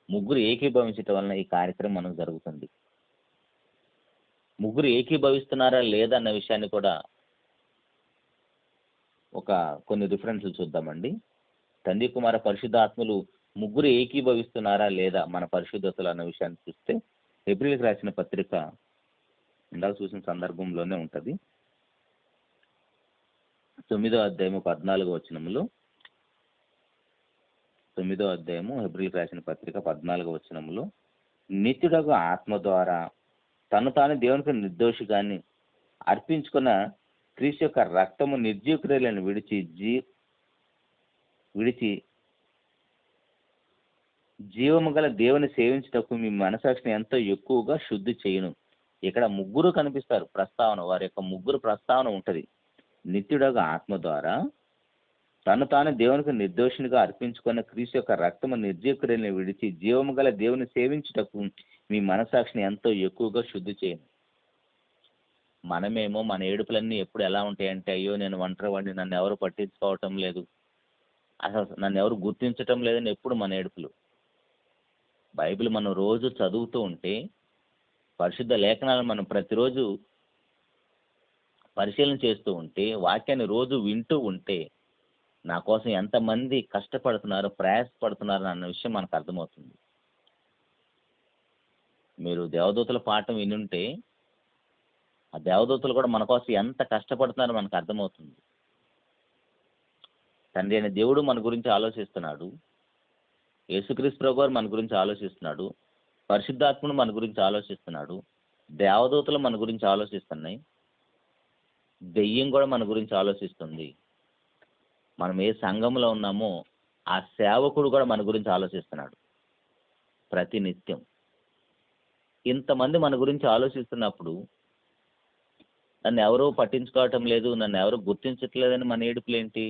ముగ్గురు ఏకీభవించటం వలన ఈ కార్యక్రమం మనకు జరుగుతుంది. ముగ్గురు ఏకీభవిస్తున్నారా లేదా అన్న విషయాన్ని కూడా కొన్ని రిఫరెన్స్లు చూద్దామండి. తండ్రి కుమార పరిశుద్ధాత్మలు ముగ్గురు ఏకీభవిస్తున్నారా లేదా మన పరిశుద్ధతలు అన్న విషయాన్ని చూస్తే, హెబ్రీయులకు రాసిన పత్రిక ఇందాక చూసిన సందర్భంలోనే ఉంటుంది. 9వ అధ్యాయము 14వ వచనంలో, 9వ అధ్యాయము హెబ్రీయులకు రాసిన పత్రిక 14వ వచనంలో, నిత్యుడగు ఆత్మ ద్వారా తను తాను దేవునికి నిర్దోషిగాని అర్పించుకున్న క్రీస్తు యొక్క రక్తము నిర్జీవ క్రియలను విడిచి జీవము గల దేవుని సేవించుటకు మీ మనసాక్షిని ఎంతో ఎక్కువగా శుద్ధి చేయును. ఇక్కడ ముగ్గురు కనిపిస్తారు. ప్రస్తావన, వారి యొక్క ముగ్గురు ప్రస్తావన ఉంటుంది. నిత్యుడగా ఆత్మ ద్వారా తను తాను దేవునికి నిర్దోషినిగా అర్పించుకున్న క్రీస్తు యొక్క రక్తము నిర్జీవ క్రియలను విడిచి జీవము గల దేవుని సేవించుటకు మీ మనసాక్షిని ఎంతో ఎక్కువగా శుద్ధి చేయను. మనమేమో మన ఏడుపులన్నీ ఎప్పుడు ఎలా ఉంటాయంటే, అయ్యో నేను ఒంటరివాడిని, నన్ను ఎవరు పట్టించుకోవటం లేదు, అసలు నన్ను ఎవరు గుర్తించటం లేదని ఎప్పుడు మన ఏడుపులు. బైబిల్ మనం రోజు చదువుతూ ఉంటే, పరిశుద్ధ లేఖనాలను మనం ప్రతిరోజు పరిశీలన చేస్తూ ఉంటే, వాక్యాన్ని రోజు వింటూ ఉంటే, నా కోసం ఎంతమంది కష్టపడుతున్నారు, ప్రయాసపడుతున్నారు అన్న విషయం మనకు అర్థమవుతుంది. మీరు దేవదూతల పాఠం వినుంటే, ఆ దేవదూతలు కూడా మన కోసం ఎంత కష్టపడుతున్నారో మనకు అర్థమవుతుంది. తండ్రి అయిన దేవుడు మన గురించి ఆలోచిస్తున్నాడు. యేసుక్రీస్తు ప్రభువారు మన గురించి ఆలోచిస్తున్నాడు. పరిశుద్ధాత్ముడు మన గురించి ఆలోచిస్తున్నాడు. దేవదూతలు మన గురించి ఆలోచిస్తున్నాయి. దెయ్యం కూడా మన గురించి ఆలోచిస్తుంది. మనం ఏ సంఘంలో ఉన్నామో ఆ సేవకుడు కూడా మన గురించి ఆలోచిస్తున్నాడు ప్రతి నిత్యం. ఇంతమంది మన గురించి ఆలోచిస్తున్నప్పుడు నన్ను ఎవరూ పట్టించుకోవటం లేదు, నన్ను ఎవరు గుర్తించట్లేదని మన ఏడుపులేంటి?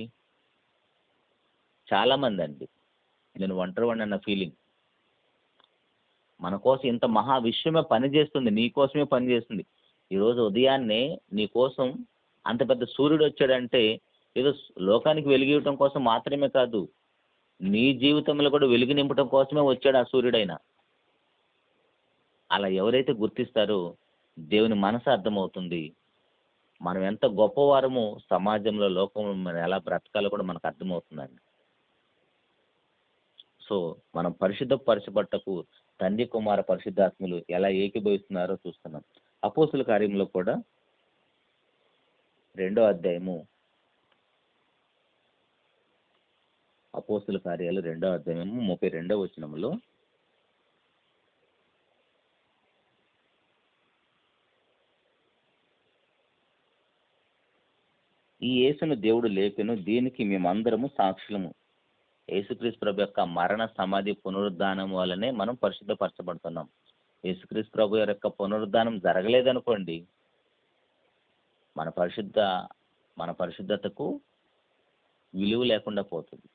చాలామంది అండి, నేను ఒంటరివాడిని అన్న ఫీలింగ్. మన కోసం ఇంత మహా విశ్వమే పనిచేస్తుంది, నీ కోసమే పనిచేస్తుంది. ఈరోజు ఉదయాన్నే నీ కోసం అంత పెద్ద సూర్యుడు వచ్చాడంటే ఏదో లోకానికి వెలిగివ్వటం కోసం మాత్రమే కాదు, నీ జీవితంలో కూడా వెలుగు నింపటం కోసమే వచ్చాడు ఆ సూర్యుడైనా. అలా ఎవరైతే గుర్తిస్తారో దేవుని మనసు అర్థమవుతుంది. మనం ఎంత గొప్పవారమో సమాజంలో, లోకంలో మనం ఎలా బ్రతకాలో కూడా మనకు అర్థమవుతుందండి. సో మనం పరిశుద్ధపరచబట్టకు తండ్రి కుమార పరిశుద్ధాత్ములు ఎలా ఏకీభవిస్తున్నారో చూస్తున్నాం. అపోస్తుల కార్యంలో కూడా 2వ అధ్యాయము, అపోస్తుల కార్యాలు 2వ అధ్యాయము 32వ వచనంలో, ఈ యేసును దేవుడు లేపెను, దీనికి మేమందరము సాక్షులము. యేసుక్రీస్తు ప్రభు యొక్క మరణ, సమాధి, పునరుద్ధానం వల్లనే మనం పరిశుద్ధపరచబడుతున్నాం. యేసుక్రీస్తు ప్రభు యొక్క పునరుద్ధానం జరగలేదనుకోండి, మన పరిశుద్ధతకు విలువ లేకుండా పోతుంది.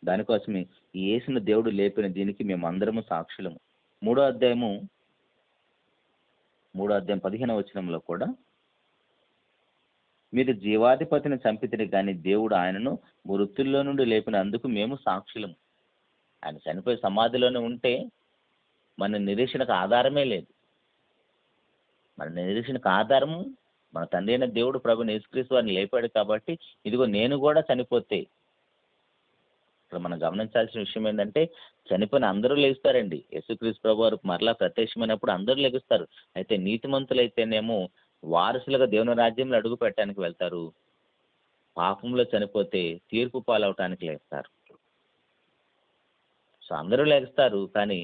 దానికోసమే ఈ యేసును దేవుడు లేపిన దీనికి మేము అందరము సాక్షులము. 3వ అధ్యాయం 15వ వచనంలో కూడా, మీరు జీవాధిపతిని చంపితిరి కానీ దేవుడు ఆయనను మృతుల్లో నుండి లేపినందుకు మేము సాక్షులము. ఆయన చనిపోయి సమాధిలోనే ఉంటే మన నిరీక్షణకు ఆధారమే లేదు. మన నిరీక్షణకు ఆధారము మన తండ్రి అయిన దేవుడు ప్రభుని యేసుక్రీస్తు వారిని లేపాడు కాబట్టి, ఇదిగో నేను కూడా చనిపోతే, ఇక్కడ మనం గమనించాల్సిన విషయం ఏంటంటే, చనిపోయిన అందరూ లేస్తారండి. యేసుక్రీస్తు ప్రభు వారు మరలా ప్రత్యక్షమైనప్పుడు అందరూ లెగుస్తారు. అయితే నీతిమంతులైతేనేమో వారసులుగా దేవుని రాజ్యంలో అడుగు పెట్టడానికి వెళ్తారు. పాపంలో చనిపోతే తీర్పు పాలవటానికి లేస్తారు. సో అందరూ లేస్తారు, కానీ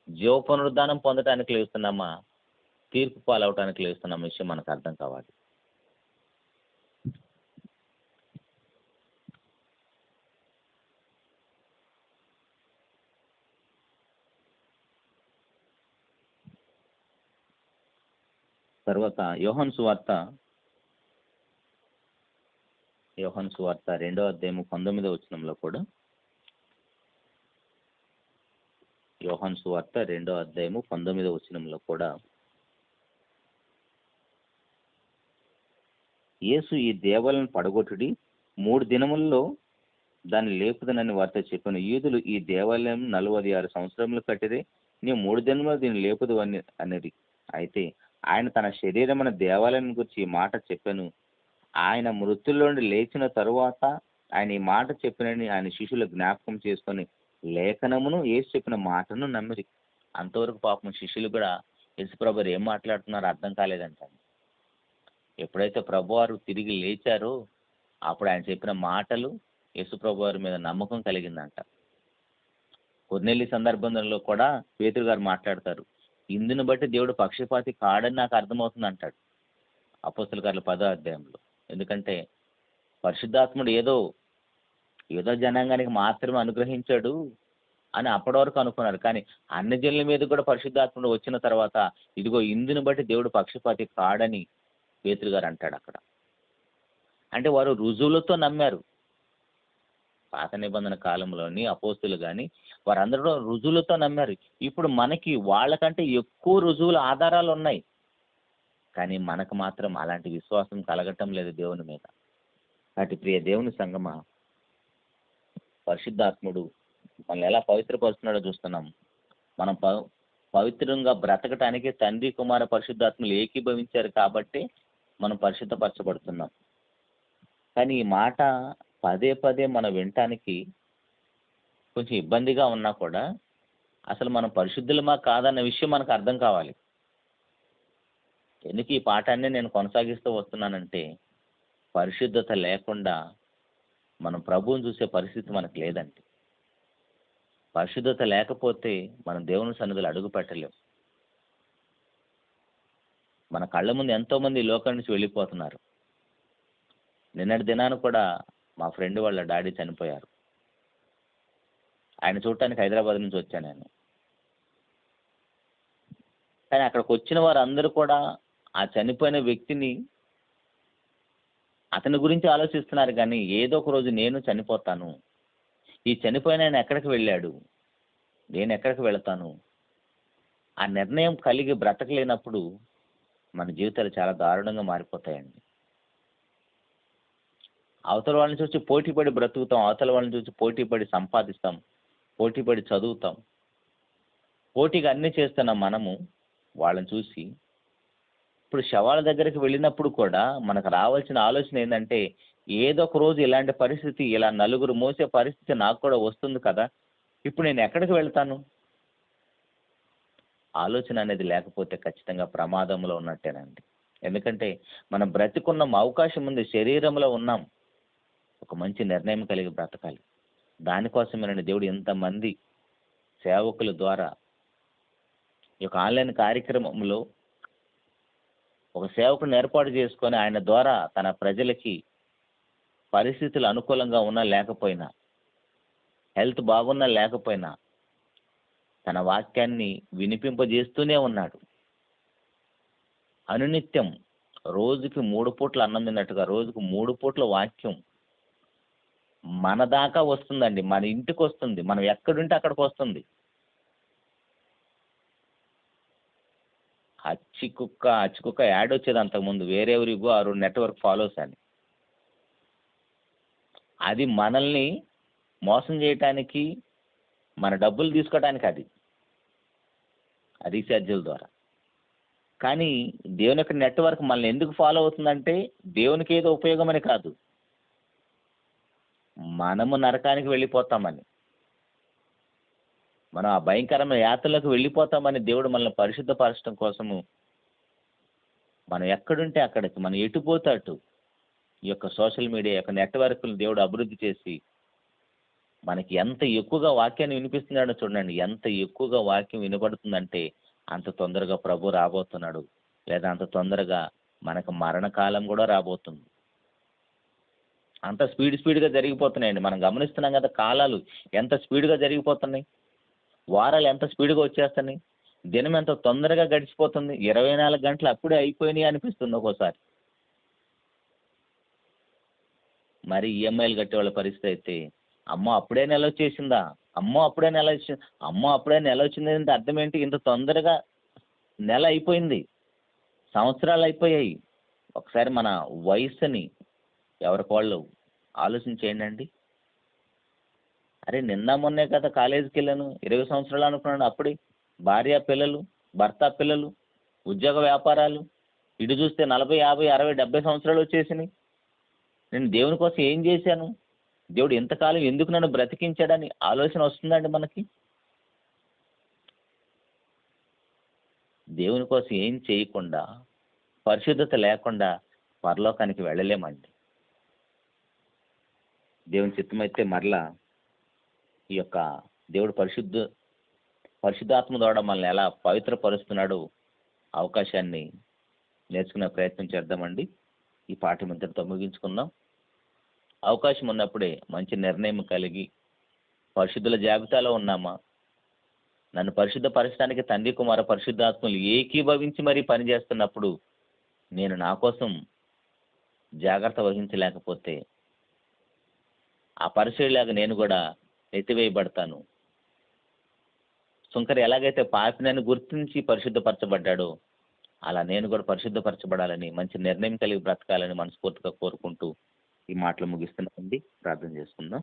జీవ పునరుద్ధానం పొందటానికి లేస్తున్నామా, తీర్పు పాలవటానికి లేస్తున్న విషయం మనకు అర్థం కావాలి. తర్వాత యోహాను సువార్త 2వ అధ్యాయము 19వ వచనంలో కూడా, యోహాను సువార్త 2వ అధ్యాయము 19వ వచనంలో కూడా, యేసు ఈ దేవాలను పడగొట్టుడి 3 దినములలో దాన్ని లేపుదనని వారితో చెప్పాను. యూదులు ఈ దేవాలయం 46 సంవత్సరములు కట్టిరే, నీవు 3 దినములో దీన్ని లేపుదు అనేది. అయితే ఆయన తన శరీరమైన దేవాలయం గురించి ఈ మాట చెప్పాను. ఆయన మృతుల్లో నుండి లేచిన తరువాత ఆయన ఈ మాట చెప్పినని ఆయన శిష్యులు జ్ఞాపకం చేసుకొని లేఖనమును యేసు చెప్పిన మాటను నమ్మిరి. అంతవరకు పాపం శిష్యులు కూడా యేసుప్రభు ఏం మాట్లాడుతున్నారో అర్థం కాలేదంట. ఎప్పుడైతే ప్రభువారు తిరిగి లేచారో అప్పుడు ఆయన చెప్పిన మాటలు యేసుప్రభు వారి మీద నమ్మకం కలిగిందంట. కొర్నేలి సందర్భంలో కూడా పేతురు గారు మాట్లాడతారు, ఇందుని బట్టి దేవుడు పక్షపాతి కాడని నాకు అర్థమవుతుంది అంటాడు అపోస్తల కార్యాల 10వ అధ్యాయంలో. ఎందుకంటే పరిశుద్ధాత్ముడు ఏదో జనాంగానికి మాత్రమే అనుగ్రహించాడు అని అప్పటి వరకు అనుకున్నారు. కానీ అన్ని జనుల మీద కూడా పరిశుద్ధాత్ముడు వచ్చిన తర్వాత ఇదిగో ఇందుని బట్టి దేవుడు పక్షపాతి కాడని పేతురు గారు అంటాడు అక్కడ. అంటే వారు రుజువులతో నమ్మారు. పాత నిబంధన కాలంలోని అపోస్తులు కానీ వారందరూ రుజువులతో నమ్మారు. ఇప్పుడు మనకి వాళ్ళకంటే ఎక్కువ రుజువుల ఆధారాలు ఉన్నాయి, కానీ మనకు మాత్రం అలాంటి విశ్వాసం కలగటం లేదు దేవుని మీద. కాబట్టి ప్రియ దేవుని సంగమా, పరిశుద్ధాత్ముడు మనల్ని ఎలా పవిత్రపరుస్తున్నాడో చూస్తున్నాం. మనం పవిత్రంగా బ్రతకటానికి తండ్రి కుమార పరిశుద్ధాత్ములు ఏకీభవించారు కాబట్టి మనం పరిశుద్ధపరచబడుతున్నాం. కానీ ఈ మాట పదే పదే మనం వినటానికి కొంచెం ఇబ్బందిగా ఉన్నా కూడా అసలు మనం పరిశుద్ధులమా కాదన్న విషయం మనకు అర్థం కావాలి. ఎందుకు ఈ పాఠాన్ని నేను కొనసాగిస్తూ వస్తున్నానంటే, పరిశుద్ధత లేకుండా మనం ప్రభువుని చూసే పరిస్థితి మనకు లేదండి. పరిశుద్ధత లేకపోతే మనం దేవుని సన్నిధిలో అడుగు పెట్టలేం. మన కళ్ళ ముందు ఎంతోమంది ఈ లోకం నుంచి వెళ్ళిపోతున్నారు. నిన్నటి దినాన కూడా మా ఫ్రెండ్ వాళ్ళ డాడీ చనిపోయారు. ఆయన చూడటానికి హైదరాబాద్ నుంచి వచ్చాను నేను. కానీ అక్కడికి వచ్చిన వారు అందరూ కూడా ఆ చనిపోయిన వ్యక్తిని, అతని గురించి ఆలోచిస్తున్నారు. కానీ ఏదో ఒక రోజు నేను చనిపోతాను, ఈ చనిపోయిన ఆయన ఎక్కడికి వెళ్ళాడు, నేను ఎక్కడికి వెళతాను, ఆ నిర్ణయం కలిగి బ్రతకలేనప్పుడు మన జీవితాలు చాలా దారుణంగా మారిపోతాయండి. అవతల వాళ్ళని చూసి పోటీపడి బ్రతుకుతాం, అవతల వాళ్ళని చూసి పోటీపడి సంపాదిస్తాం, పోటీపడి చదువుతాం, పోటీగా అన్నీ చేస్తున్నాం మనము వాళ్ళని చూసి. ఇప్పుడు శవాల దగ్గరికి వెళ్ళినప్పుడు కూడా మనకు రావాల్సిన ఆలోచన ఏంటంటే, ఏదో ఒక రోజు ఇలాంటి పరిస్థితి, ఇలా నలుగురు మోసే పరిస్థితి నాకు కూడా వస్తుంది కదా, ఇప్పుడు నేను ఎక్కడికి వెళ్తాను? ఆలోచన అనేది లేకపోతే ఖచ్చితంగా ప్రమాదంలో ఉన్నట్టేనండి. ఎందుకంటే మనం బ్రతికున్నాం, అవకాశం ఉంది, శరీరంలో ఉన్నాం, ఒక మంచి నిర్ణయం కలిగి బ్రతకాలి. దానికోసమేనండి దేవుడు ఎంతమంది సేవకుల ద్వారా ఈ యొక్క ఆన్లైన్ కార్యక్రమంలో ఒక సేవకుని ఏర్పాటు చేసుకొని ఆయన ద్వారా తన ప్రజలకి పరిస్థితులు అనుకూలంగా ఉన్నా లేకపోయినా, హెల్త్ బాగున్నా లేకపోయినా తన వాక్యాన్ని వినిపింపజేస్తూనే ఉన్నాడు. అనునిత్యం రోజుకి 3 పూట్ల అన్నం తిన్నట్టుగా రోజుకు 3 పూట్ల వాక్యం మన దాకా వస్తుందండి, మన ఇంటికి వస్తుంది, మనం ఎక్కడుంటే అక్కడికి వస్తుంది. అచ్చి కుక్క యాడ్ వచ్చేది అంతకుముందు, వేరే ఎవరి గో ఆర్ నెట్వర్క్ ఫాలోస్ అని. అది మనల్ని మోసం చేయటానికి, మన డబ్బులు తీసుకోవడానికి, అది రీఛార్జీల ద్వారా. కానీ దేవుని యొక్క నెట్వర్క్ మనల్ని ఎందుకు ఫాలో అవుతుందంటే దేవునికి ఏదో ఉపయోగమని కాదు, మనము నరకానికి వెళ్ళిపోతామని, మనం ఆ భయంకరమైన యాత్రలకు వెళ్ళిపోతామని దేవుడు మనల్ని పరిశుద్ధపరచడం కోసము మనం ఎక్కడుంటే అక్కడికి, మనం ఎటు పోతే అటు ఈ యొక్క సోషల్ మీడియా యొక్క నెట్వర్క్లు దేవుడు అభివృద్ధి చేసి మనకి ఎంత ఎక్కువగా వాక్యాన్ని వినిపిస్తున్నాడో చూడండి. ఎంత ఎక్కువగా వాక్యం వినబడుతుందంటే అంత తొందరగా ప్రభు రాబోతున్నాడు, లేదా అంత తొందరగా మనకు మరణకాలం కూడా రాబోతుంది. అంత స్పీడ్గా జరిగిపోతున్నాయండి. మనం గమనిస్తున్నాం కదా, కాలాలు ఎంత స్పీడ్గా జరిగిపోతున్నాయి, వారాలు ఎంత స్పీడ్గా వచ్చేస్తున్నాయి, దినం ఎంత తొందరగా గడిచిపోతుంది. 24 గంటలు అప్పుడే అయిపోయినాయి అనిపిస్తుంది ఒక్కోసారి. మరి ఈఎంఐలు కట్టే వాళ్ళ పరిస్థితి అయితే, అమ్మో అప్పుడే నెల వచ్చేసిందా, అమ్మో అప్పుడే నెల వచ్చింది, అమ్మో అప్పుడే నెల వచ్చింది అంటే అర్థం ఏంటి? ఇంత తొందరగా నెల అయిపోయింది, సంవత్సరాలు అయిపోయాయి. ఒకసారి మన వయసుని ఎవరికి వాళ్ళు ఆలోచించేయండి. అరే నిన్న మొన్నే కదా కాలేజీకి వెళ్ళాను, 20 సంవత్సరాలు అనుకున్నాను, అప్పుడే భార్య పిల్లలు, భర్త పిల్లలు, ఉద్యోగ వ్యాపారాలు, ఇటు చూస్తే 40, 50, 60, 70 సంవత్సరాలు వచ్చేసినాయి. నేను దేవుని కోసం ఏం చేశాను, దేవుడు ఎంతకాలం ఎందుకు నన్ను బ్రతికించాడని ఆలోచన వస్తుందండి మనకి? దేవుని కోసం ఏం చేయకుండా, పరిశుద్ధత లేకుండా పరలోకానికి వెళ్ళలేమండి. దేవుని చిత్తమైతే మరలా ఈ యొక్క దేవుడు పరిశుద్ధాత్మ ద్వారా మనల్ని ఎలా పవిత్రపరుస్తున్నాడో అవకాశాన్ని నేర్చుకునే ప్రయత్నం చేద్దామండి. ఈ పాఠం ఇంతటితో ముగించుకుందాం. అవకాశం ఉన్నప్పుడే మంచి నిర్ణయం కలిగి పరిశుద్ధుల జాబితాలో ఉన్నామా, నన్ను పరిశుద్ధపరచడానికి తండ్రి కుమార పరిశుద్ధాత్మలు ఏకీభవించి మరీ పనిచేస్తున్నప్పుడు నేను నా కోసం జాగ్రత్త వహించలేకపోతే ఆ పరిచయలాగా నేను కూడా ఎత్తివేయబడతాను. సుంకరి ఎలాగైతే పాపినని గుర్తించి పరిశుద్ధపరచబడ్డాడో అలా నేను కూడా పరిశుద్ధపరచబడాలని, మంచి నిర్ణయం కలిగి బ్రతకాలని మనస్ఫూర్తిగా కోరుకుంటూ ఈ మాటలు ముగిస్తున్నామండి. ప్రార్థన చేసుకుందాం.